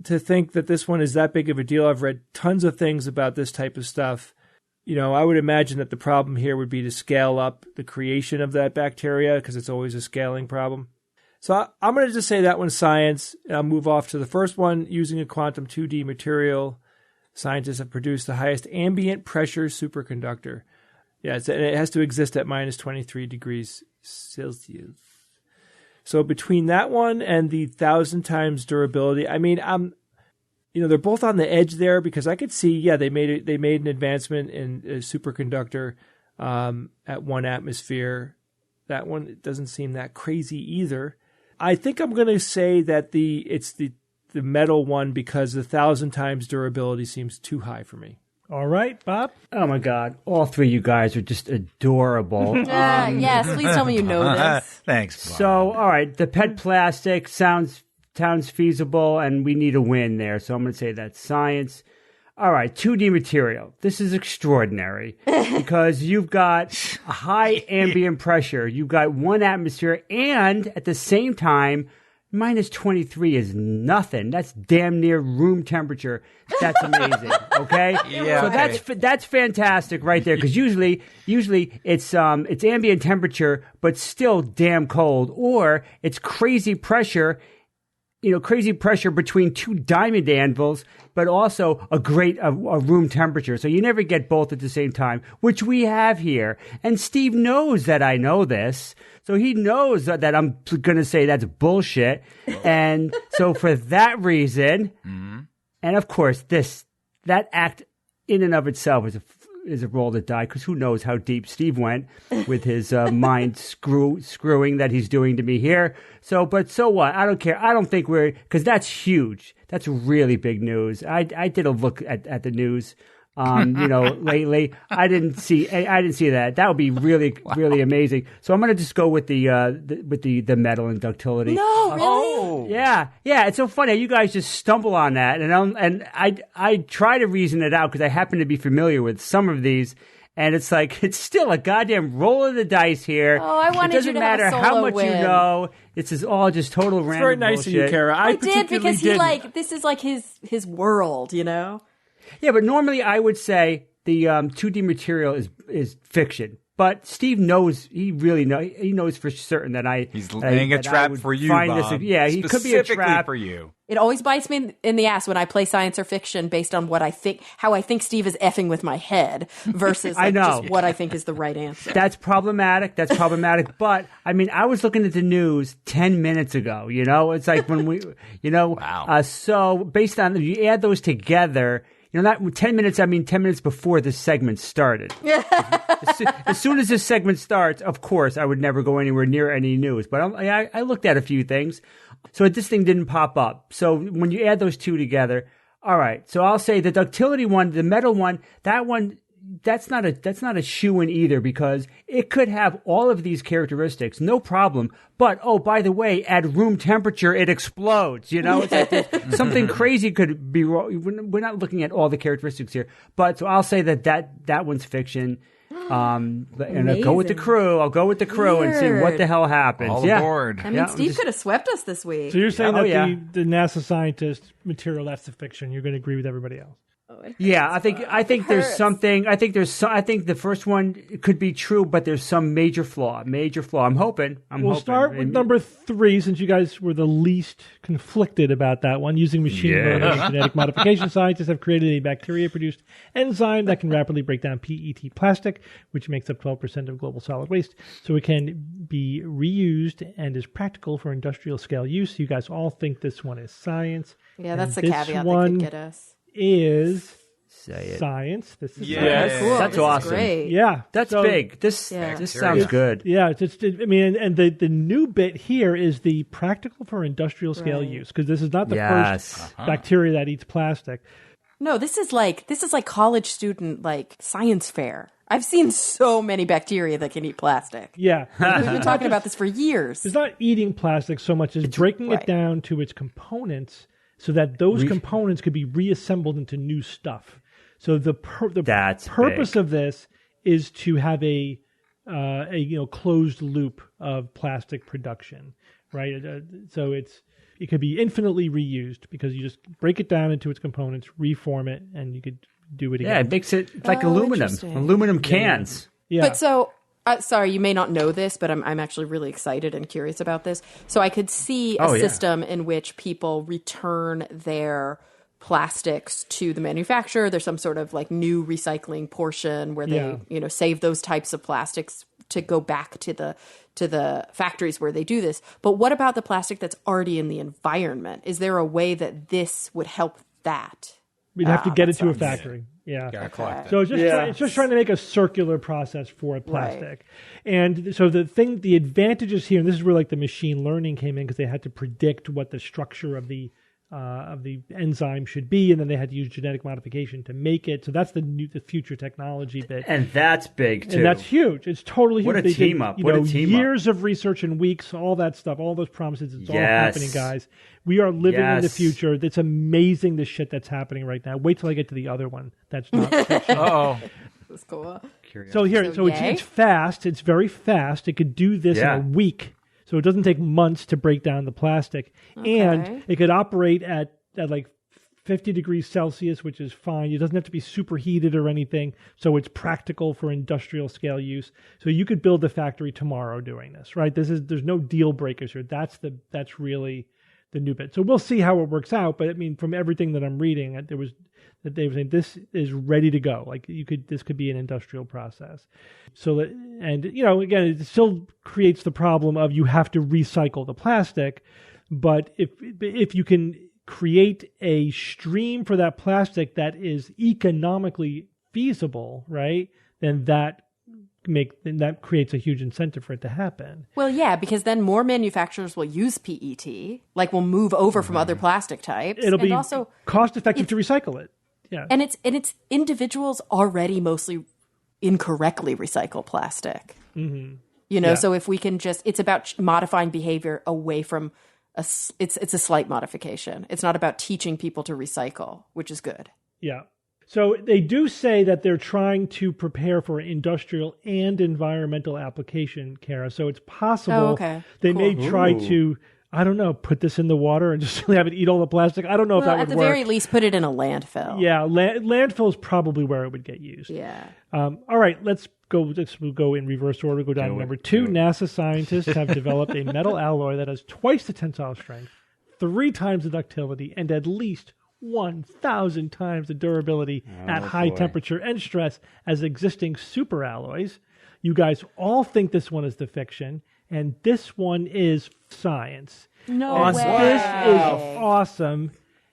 to think that this one is that big of a deal. I've read tons of things about this type of stuff. I would imagine that the problem here would be to scale up the creation of that bacteria, because it's always a scaling problem. So I'm going to just say that one's science. I'll move off to the first one. Using a quantum 2D material, scientists have produced the highest ambient pressure superconductor. Yeah, it has to exist at minus 23 degrees Celsius. So between that one and the 1,000 times durability, I mean, they're both on the edge there, because I could see, they made an advancement in a superconductor at 1 atmosphere. That one doesn't seem that crazy either. I think I'm going to say that it's the metal one, because the 1,000 times durability seems too high for me. All right, Bob. Oh my God, all three of you guys are just adorable. Yes, please tell me you know this. Thanks, Bob. So, all right, the PET plastic sounds feasible, and we need a win there. So I'm going to say that's science. All right, 2D material. This is extraordinary because you've got a high ambient pressure. You've got 1 atmosphere, and at the same time, minus 23 is nothing. That's damn near room temperature. That's amazing. Okay, so that's fantastic right there. Because usually it's ambient temperature, but still damn cold, or it's crazy pressure. Crazy pressure between two diamond anvils, but also a room temperature. So you never get both at the same time, which we have here. And Steve knows that I know this. So he knows that I'm going to say that's bullshit. And so for that reason, and of course, that act in and of itself is a roll to die, because who knows how deep Steve went with his mind screwing that he's doing to me here. But so what? I don't care. I don't think because that's huge. That's really big news. I did a look at the news, lately. I didn't see that. That would be really, really amazing. So I'm going to just go with the metal and ductility. No, really? Oh, Yeah. It's so funny how you guys just stumble on that, and I try to reason it out because I happen to be familiar with some of these, and it's like it's still a goddamn roll of the dice here. Oh, I wanted you to have a It doesn't matter how solo much win. you know. It's just all just total random. Very nice bullshit. of you, Kara. I did, particularly because didn't. this is like his world, Yeah, but normally I would say the 2D material is fiction. But Steve knows, he knows for certain that he's laying a trap for you, Bob. He could be a trap for you. It always bites me in the ass when I play science or fiction based on how I think Steve is effing with my head versus just what I think is the right answer. That's problematic. But I mean, I was looking at the news 10 minutes ago. It's like when we, Wow. So based on, you add those together. Not 10 minutes, I mean 10 minutes before this segment started. As soon as this segment starts, of course, I would never go anywhere near any news. But I looked at a few things. So this thing didn't pop up. So when you add those two together, all right. So I'll say the ductility one, the metal one, that's not a shoo-in either, because it could have all of these characteristics, no problem. But, oh, by the way, at room temperature, it explodes. It's like something crazy could be wrong. We're not looking at all the characteristics here. But so I'll say that one's fiction. And I'll go with the crew. And see what the hell happens. All aboard. I mean, Steve could have swept us this week. So you're saying the NASA scientist material, that's the fiction. You're going to agree with everybody else. Yeah, I think there's something. I think the first one could be true, but there's some major flaw. I'm hoping. We'll start with number 3, since you guys were the least conflicted about that one. Using machine learning and genetic modification, scientists have created a bacteria-produced enzyme that can rapidly break down PET plastic, which makes up 12% of global solid waste, so it can be reused and is practical for industrial scale use. You guys all think this one is science. Yeah, that's the this caveat one that could get us. Is Say it. Science. This is Yes. science. Cool. That's this awesome. Is great. Yeah, That's so- big. This sounds good. Yeah, and the new bit here is the practical for industrial scale use, because this is not the first bacteria that eats plastic. No, this is like college student science fair. I've seen so many bacteria that can eat plastic. Yeah, We've been talking about this for years. it's not eating plastic so much as breaking it down to its components, so that those components could be reassembled into new stuff. So the purpose of this is to have a closed loop of plastic production, right? So it could be infinitely reused, because you just break it down into its components, reform it, and you could do it again. Yeah, it makes it like aluminum cans. Yeah. But so, sorry, you may not know this, but I'm actually really excited and curious about this. So I could see a system in which people return their plastics to the manufacturer. There's some sort of new recycling portion where they save those types of plastics to go back to the factories where they do this. But what about the plastic that's already in the environment? Is there a way that this would help that? We'd have to get it to a factory. Yeah. Gotta collect it. So it's just trying to make a circular process for plastic. Right. And so the advantages here, and this is where the machine learning came in, because they had to predict what the structure of the enzyme should be, and then they had to use genetic modification to make it. So that's the future technology bit. And that's big, too. And that's huge. It's totally huge. What a team up. What a team up. Years of research and weeks, all that stuff, all those promises, it's all happening, guys. We are living in the future. It's amazing, the shit that's happening right now. Wait till I get to the other one. That's not fiction. That's cool. So it's fast. It's very fast. It could do this in a week. So it doesn't take months to break down the plastic. Okay. And it could operate at like 50 degrees Celsius, which is fine. It doesn't have to be superheated or anything. So it's practical for industrial scale use. So you could build a factory tomorrow doing this, right? There's no deal breakers here. That's really the new bit. So we'll see how it works out. But I mean, from everything that I'm reading, they were saying this is ready to go. Like this could be an industrial process. So that, and again, it still creates the problem of you have to recycle the plastic. But if you can create a stream for that plastic that is economically feasible, right? Then that creates a huge incentive for it to happen. Well, yeah, because then more manufacturers will use PET, like will move over from other plastic types. It'll be also cost effective to recycle it. Yeah. And it's individuals already mostly incorrectly recycle plastic. Mm-hmm. So if we can it's about modifying behavior away from it's a slight modification. It's not about teaching people to recycle, which is good. Yeah. So they do say that they're trying to prepare for industrial and environmental application, Kara. So it's possible they may try to, I don't know, put this in the water and just have it eat all the plastic. I don't know if that would work. At the very least, put it in a landfill. Yeah, landfill is probably where it would get used. Yeah. All right, let's go in reverse order. Go down to number 2. NASA scientists have developed a metal alloy that has twice the tensile strength, 3 times the ductility, and at least 1,000 times the durability at high temperature and stress as existing superalloys. You guys all think this one is the fiction, and this one is science. No and way. This is awesome.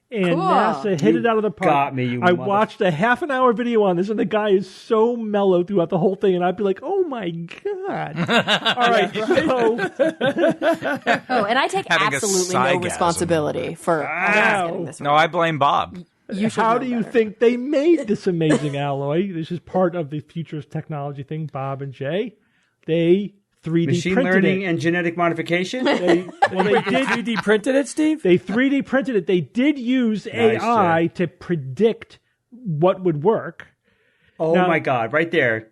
And cool. NASA hit it out of the park. Got me, I watched a half-an-hour video on this, and the guy is so mellow throughout the whole thing, and I'd be like, "Oh my god!" All right, so and I take Having absolutely no responsibility for getting this. No, I blame Bob. How do you think they made this amazing alloy? This is part of the Futures Technology thing. Bob and Jay, they 3D machine printed learning it. and genetic modification. They did 3D printed it, Steve? They 3D printed it. They did use AI to predict what would work. Oh my God! Right there.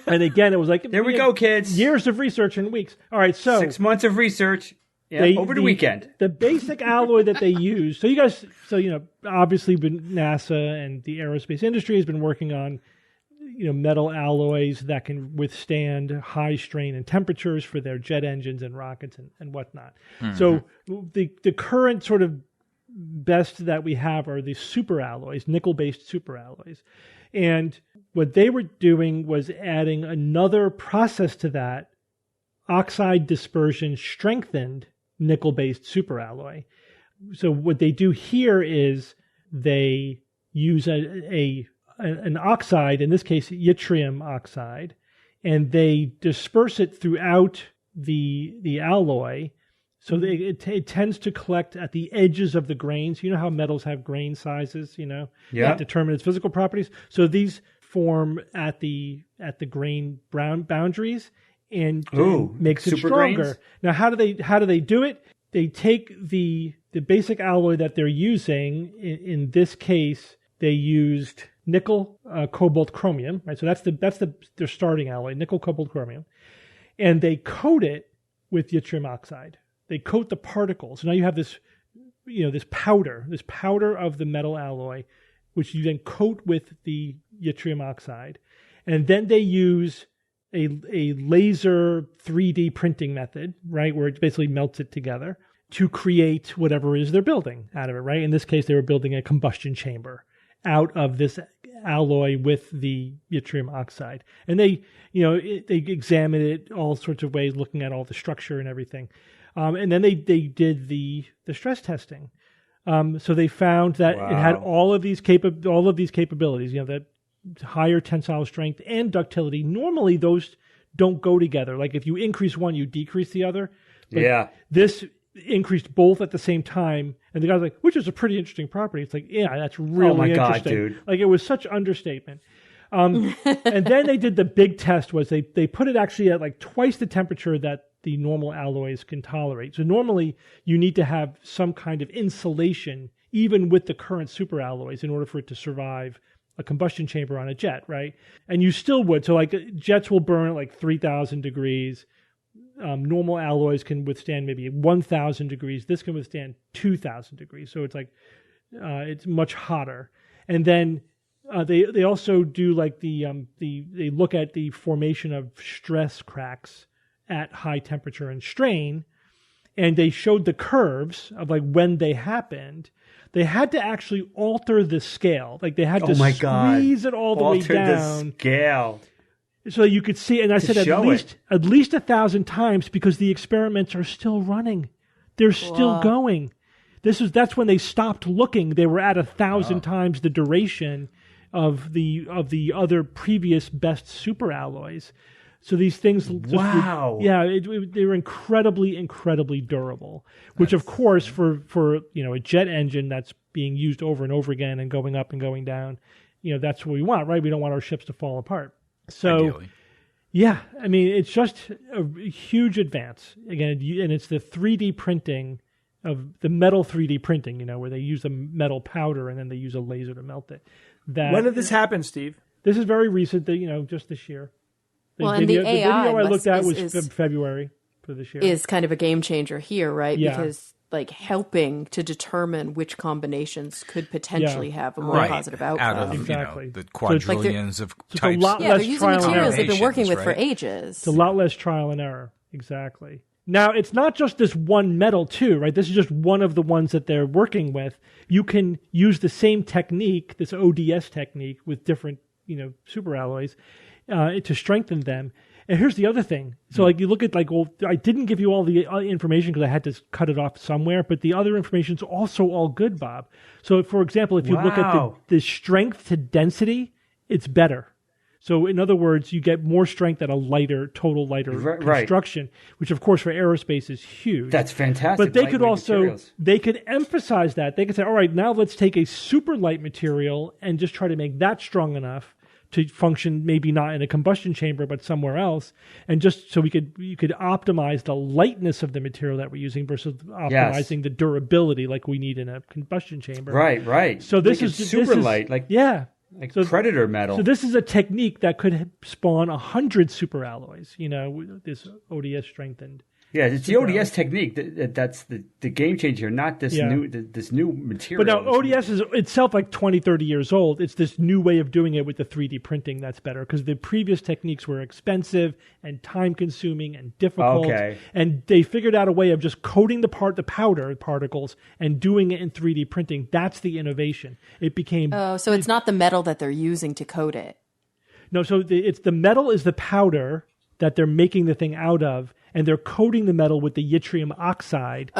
And again, it was like, there we go, kids. Years of research in weeks. All right, so 6 months of research. Yeah, over the weekend. The basic alloy that they use. So you guys, obviously, NASA and the aerospace industry has been working on, metal alloys that can withstand high strain and temperatures for their jet engines and rockets and whatnot. Mm-hmm. So the current sort of best that we have are these superalloys, nickel-based superalloys. And what they were doing was adding another process to that, oxide dispersion strengthened nickel-based superalloy. So what they do here is they use an oxide, in this case yttrium oxide, and they disperse it throughout the alloy. So it tends to collect at the edges of the grains. You know how metals have grain sizes, that determine its physical properties. So these form at the grain boundaries and makes it stronger. Grains? Now, how do they do it? They take the basic alloy that they're using. In this case, they used nickel, cobalt, chromium. Right, so that's their starting alloy: nickel, cobalt, chromium, and they coat it with yttrium oxide. They coat the particles. So now you have this, this powder of the metal alloy, which you then coat with the yttrium oxide, and then they use a laser 3D printing method, right, where it basically melts it together to create whatever it is they're building out of it, right? In this case, they were building a combustion chamber out of this alloy with the yttrium oxide. And they examined it all sorts of ways, looking at all the structure and everything. And then they did the stress testing. So they found that it had all of these capabilities, that higher tensile strength and ductility. Normally those don't go together. Like if you increase one, you decrease the other. But this increased both at the same time. And the guy's like, which is a pretty interesting property. It's like, yeah, that's really interesting. God, dude. Like it was such understatement. And then they did the big test was they put it actually at like twice the temperature that the normal alloys can tolerate. So normally you need to have some kind of insulation, even with the current superalloys, in order for it to survive a combustion chamber on a jet, right? And you still would. So like jets will burn at like 3,000 degrees. normal alloys can withstand maybe 1,000 degrees. This can withstand 2,000 degrees. So it's like it's much hotter. And then they also do like they look at the formation of stress cracks at high temperature and strain, and they showed the curves of like when they happened. They had to actually alter the scale. Like they had to squeeze it all the way down. The scale. So you could see, and I said at least 1,000 times because the experiments are still running. They're still going. That's when they stopped looking. They were at 1,000 times the duration of the other previous best superalloys. So these things, they were incredibly, incredibly durable. Which, of course, for a jet engine that's being used over and over again and going up and going down, that's what we want, right? We don't want our ships to fall apart. So, ideally. Yeah, I mean, it's just a huge advance. Again, and it's the 3D printing of the metal 3D printing, where they use a metal powder and then they use a laser to melt it. When did this happen, Steve? This is very recent, just this year. The video I looked at was February for this year. Is kind of a game changer here, right? Yeah. Because helping to determine which combinations could potentially have a more positive outcome. Out of the quadrillions of types. They're using materials they've been working with for ages. It's a lot less trial and error. Exactly. Now, it's not just this one metal, too, right? This is just one of the ones that they're working with. You can use the same technique, this ODS technique, with different, superalloys to strengthen them. And here's the other thing. So, you look at, I didn't give you all the information because I had to cut it off somewhere, but the other information is also all good, Bob. So, for example, if you look at the strength to density, it's better. So, in other words, you get more strength at a total lighter construction, which, of course, for aerospace is huge. That's fantastic. But they could also, they could emphasize that. They could say, all right, now let's take a super light material and just try to make that strong enough to function maybe not in a combustion chamber, but somewhere else. And just so you could optimize the lightness of the material that we're using versus optimizing the durability like we need in a combustion chamber. Right. So this is super light. Like Predator metal. So this is a technique that could spawn 100 superalloys, this ODS strengthened. Yeah, it's the ODS technique that's the game changer, not this new material. But now ODS is itself like 20, 30 years old. It's this new way of doing it with the 3D printing that's better because the previous techniques were expensive and time-consuming and difficult. Okay. And they figured out a way of just coating the powder particles and doing it in 3D printing. That's the innovation. It became... Oh, so it's not the metal that they're using to coat it. No, so it's the metal is the powder that they're making the thing out of, and they're coating the metal with the yttrium oxide,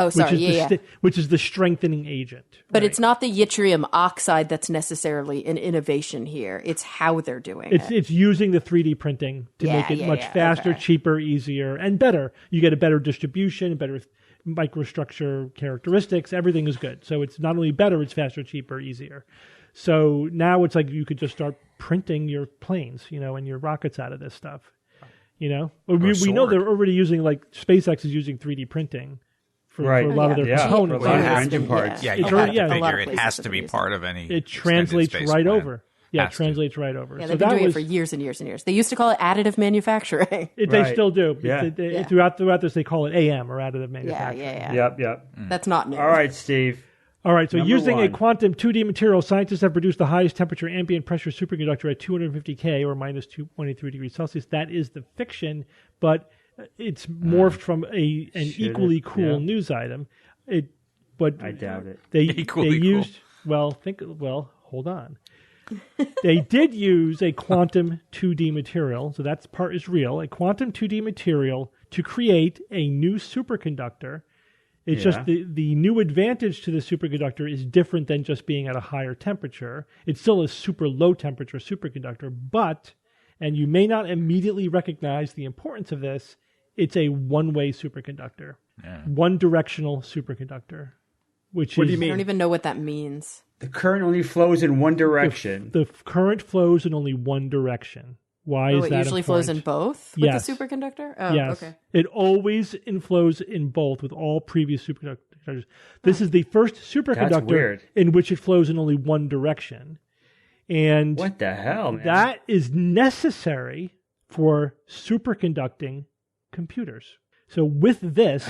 which is the strengthening agent. But it's not the yttrium oxide that's necessarily an innovation here. It's how they're doing it. It's using the 3D printing to make it much faster, cheaper, easier, and better. You get a better distribution, better microstructure characteristics. Everything is good. So it's not only better, it's faster, cheaper, easier. So now it's like you could just start printing your planes, and your rockets out of this stuff. We know they're already using, SpaceX is using 3D printing for a lot of their components. For a lot of their engine parts. Yeah, you have to figure it has to be part of any. It translates right over. Yeah, it translates right over. Yeah, they've been doing it for years and years and years. They used to call it additive manufacturing. They still do. Yeah. Throughout this, they call it AM, or additive manufacturing. Yeah. Yep. That's not new. All right, Steve. All right, so using a quantum 2D material, scientists have produced the highest temperature ambient pressure superconductor at 250 K or minus 223 degrees Celsius. That is the fiction, but it's morphed from an equally cool news item. But I doubt it. They used hold on. They did use a quantum 2D material, so that part is real. A quantum 2D material to create a new superconductor. It's just the new advantage to the superconductor is different than just being at a higher temperature. It's still a super low temperature superconductor, but, and you may not immediately recognize the importance of this, it's a one-way superconductor, one-directional superconductor. What do you mean? I don't even know what that means. The current only flows in one direction. The current flows in only one direction. Why is that important? It usually flows in both with the superconductor? Oh, yes. Okay. It always flows in both with all previous superconductors. This is the first superconductor in which it flows in only one direction. And what the hell, man? That is necessary for superconducting computers. So with this,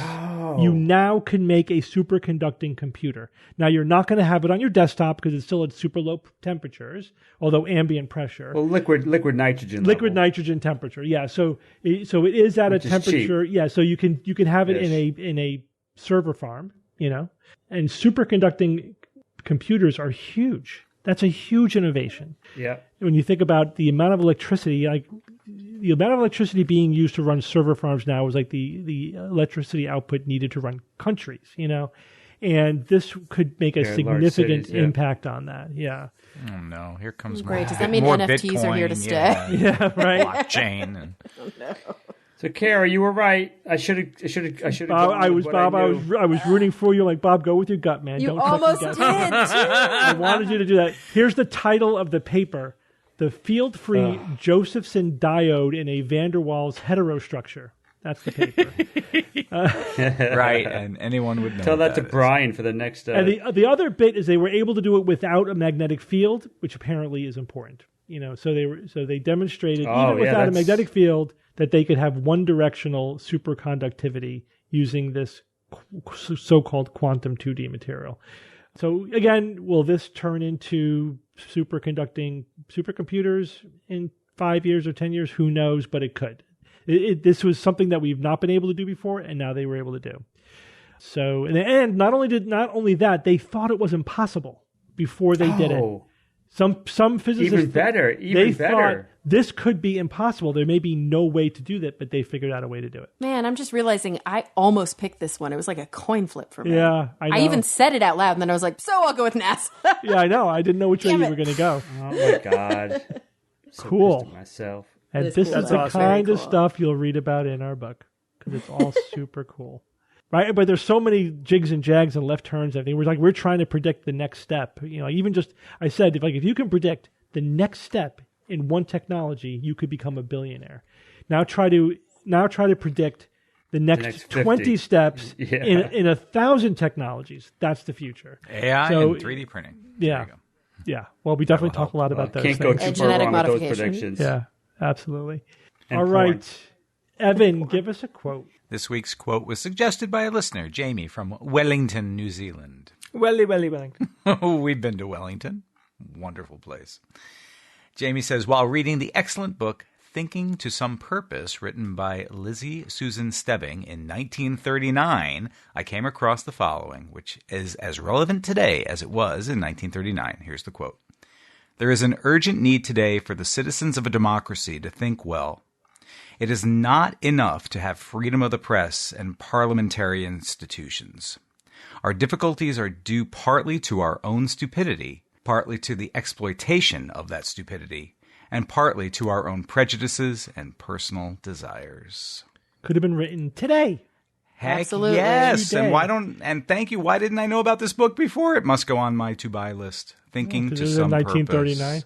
you now can make a superconducting computer. Now, you're not going to have it on your desktop because it's still at super low temperatures, although ambient pressure. Well, liquid nitrogen. Liquid level. nitrogen temperature, yeah. So it is at Which a is temperature, cheap. yeah. So you can have it in a server farm, and superconducting computers are huge. That's a huge innovation. Yeah. When you think about the amount of electricity, the amount of electricity being used to run server farms now is like the electricity output needed to run countries, and this could make a significant impact on that. Yeah. Oh no! Here comes Great. more. Does that mean more NFTs Bitcoin, are here to stay? Yeah, right. Blockchain. And... So, Kara, you were right. I should have. Bob, I was rooting for you. Like, Bob, go with your gut, man. You Don't almost trust did, your gut. too. I wanted you to do that. Here's the title of the paper: "The Field-Free Josephson Diode in a Van der Waals Heterostructure." That's the paper. Right, and anyone would know. Tell that what to is. Brian for the next. And the other bit is they were able to do it without a magnetic field, which apparently is important. So they demonstrated even without a magnetic field that they could have one directional superconductivity using this so-called quantum 2D material. So again, will this turn into superconducting supercomputers in 5 years or 10 years? Who knows? But it could. This was something that we've not been able to do before, and now they were able to do. So, and not only that, they thought it was impossible before they did it. Some physicists Even better. thought this could be impossible. There may be no way to do that, but they figured out a way to do it. Man, I'm just realizing I almost picked this one. It was like a coin flip for me. Yeah, I know. I even said it out loud, and then I was like, so I'll go with NASA. Yeah, I know. I didn't know which way Damn you it. were going to go. Oh my God. So Cool. pissed at myself. And That's this cool. is That's the awesome. kind Very of cool. stuff you'll read about in our book because it's all super cool. Right? But there's so many jigs and jags and left turns. I think we're trying to predict the next step. I said, if you can predict the next step in one technology, you could become a billionaire. Now try to predict the next 20 50. steps Yeah. in 1,000 technologies. That's the future. AI So- and 3D printing. Yeah. There you go. Yeah. Well, we definitely talk a lot about those Can't go things. too And far genetic wrong with those modification. predictions. Yeah, absolutely. And All porn. right. Evan, give us a quote. This week's quote was suggested by a listener, Jamie, from Wellington, New Zealand. Welly. Oh, we've been to Wellington. Wonderful place. Jamie says, while reading the excellent book Thinking to Some Purpose, written by Lizzie Susan Stebbing in 1939, I came across the following, which is as relevant today as it was in 1939. Here's the quote. There is an urgent need today for the citizens of a democracy to think well. It is not enough to have freedom of the press and parliamentary institutions. Our difficulties are due partly to our own stupidity, partly to the exploitation of that stupidity, and partly to our own prejudices and personal desires. Could have been written today. Heck Absolutely. yes. Today. And thank you. Why didn't I know about this book before? It must go on my to-buy list. Thinking Because to it was some in 1939. purpose.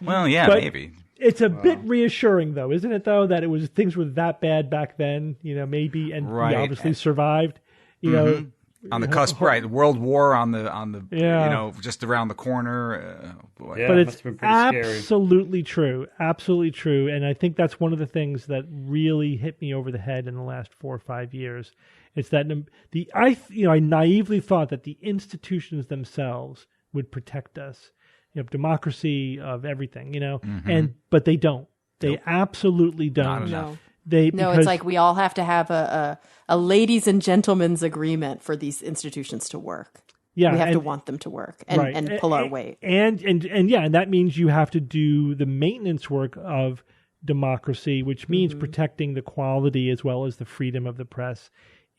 Well, yeah, But- maybe. It's a bit reassuring, though, isn't it? Though that things were that bad back then, maybe, and Right. we obviously survived. You On the cusp, right? World War on the Yeah. just around the corner. Boy. Yeah, but it it's must have been pretty scary. absolutely true, and I think that's one of the things that really hit me over the head in the last 4 or 5 years. It's that I naively thought that the institutions themselves would protect us, democracy of everything, but they don't. They absolutely don't. Not enough. No, Because it's like we all have to have a ladies and gentlemen's agreement for these institutions to work. yeah, We have and- to want them to work and, right. and pull our weight. And that means you have to do the maintenance work of democracy, which means protecting the quality as well as the freedom of the press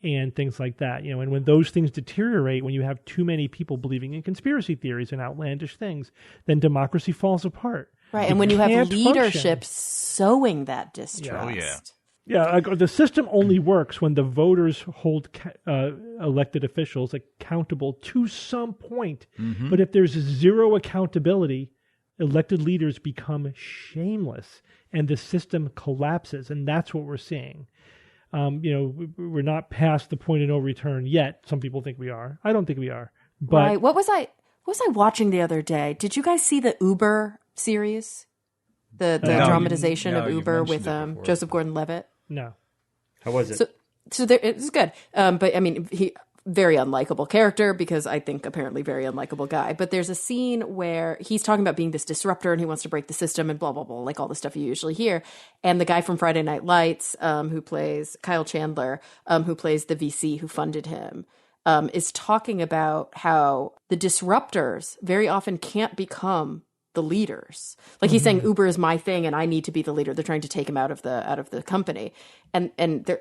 and things like that. And when those things deteriorate, when you have too many people believing in conspiracy theories and outlandish things, then democracy falls apart. Right. And when you have can't leadership function. sowing that distrust. Oh, yeah. Yeah, like the system only works when the voters hold elected officials accountable to some point. But if there's zero accountability, elected leaders become shameless and the system collapses. And that's what we're seeing. We're not past the point of no return yet. Some people think we are. I don't think we are. But Right. What was I watching the other day? Did you guys see the Uber series? The No, dramatization no, of you Uber mentioned with it before. Joseph Gordon-Levitt? no. How was it? So So there, it's good. But I mean, he very unlikable character because I think apparently very unlikable guy. But there's a scene where he's talking about being this disruptor and he wants to break the system and blah, blah, blah, like all the stuff you usually hear. And the guy from Friday Night Lights, who plays Kyle Chandler, who plays the VC who funded him, is talking about how the disruptors very often can't become the leaders. Like he's saying Uber is my thing and I need to be the leader. They're trying to take him out of the company. And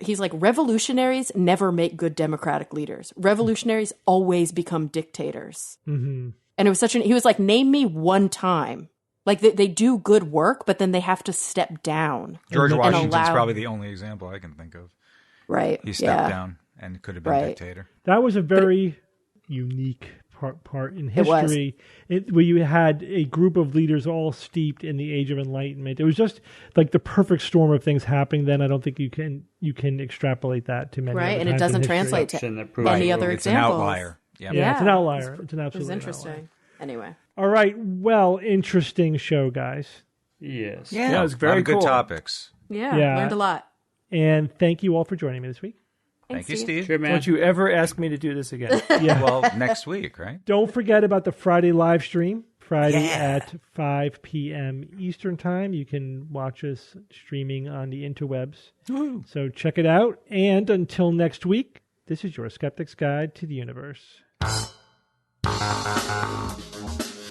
he's like, revolutionaries never make good democratic leaders. Revolutionaries always become dictators. And it was he was like, name me one time. Like they do good work, but then they have to step down. George Washington's probably the only example I can think of. Right. He stepped down and could have been dictator. That was a very unique part in history where you had a group of leaders all steeped in the Age of Enlightenment. It was just like the perfect storm of things happening then. I don't think you can extrapolate that to many other and times it doesn't in translate to any other it's examples. An outlier. Yeah, it's an outlier. It's an absolute It was interesting. outlier. Anyway. All right. Well, interesting show, guys. Yes. Yeah, it was very good cool. topics. Yeah, learned a lot. And thank you all for joining me this week. Thank you, Steve. Sure, man. Don't you ever ask me to do this again. Well, next week, right? Don't forget about the Friday live stream. Friday at 5 p.m. Eastern Time. You can watch us streaming on the interwebs. Woo. So check it out. And until next week, this is your Skeptic's Guide to the Universe.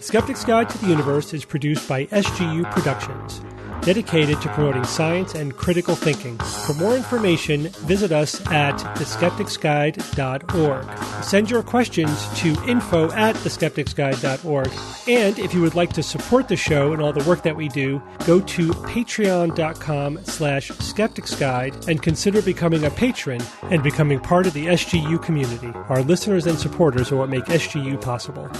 Skeptic's Guide to the Universe is produced by SGU Productions, dedicated to promoting science and critical thinking. For more information, visit us at theskepticsguide.org. Send your questions to info@theskepticsguide.org. And if you would like to support the show and all the work that we do, go to patreon.com/skepticsguide and consider becoming a patron and becoming part of the SGU community. Our listeners and supporters are what make SGU possible.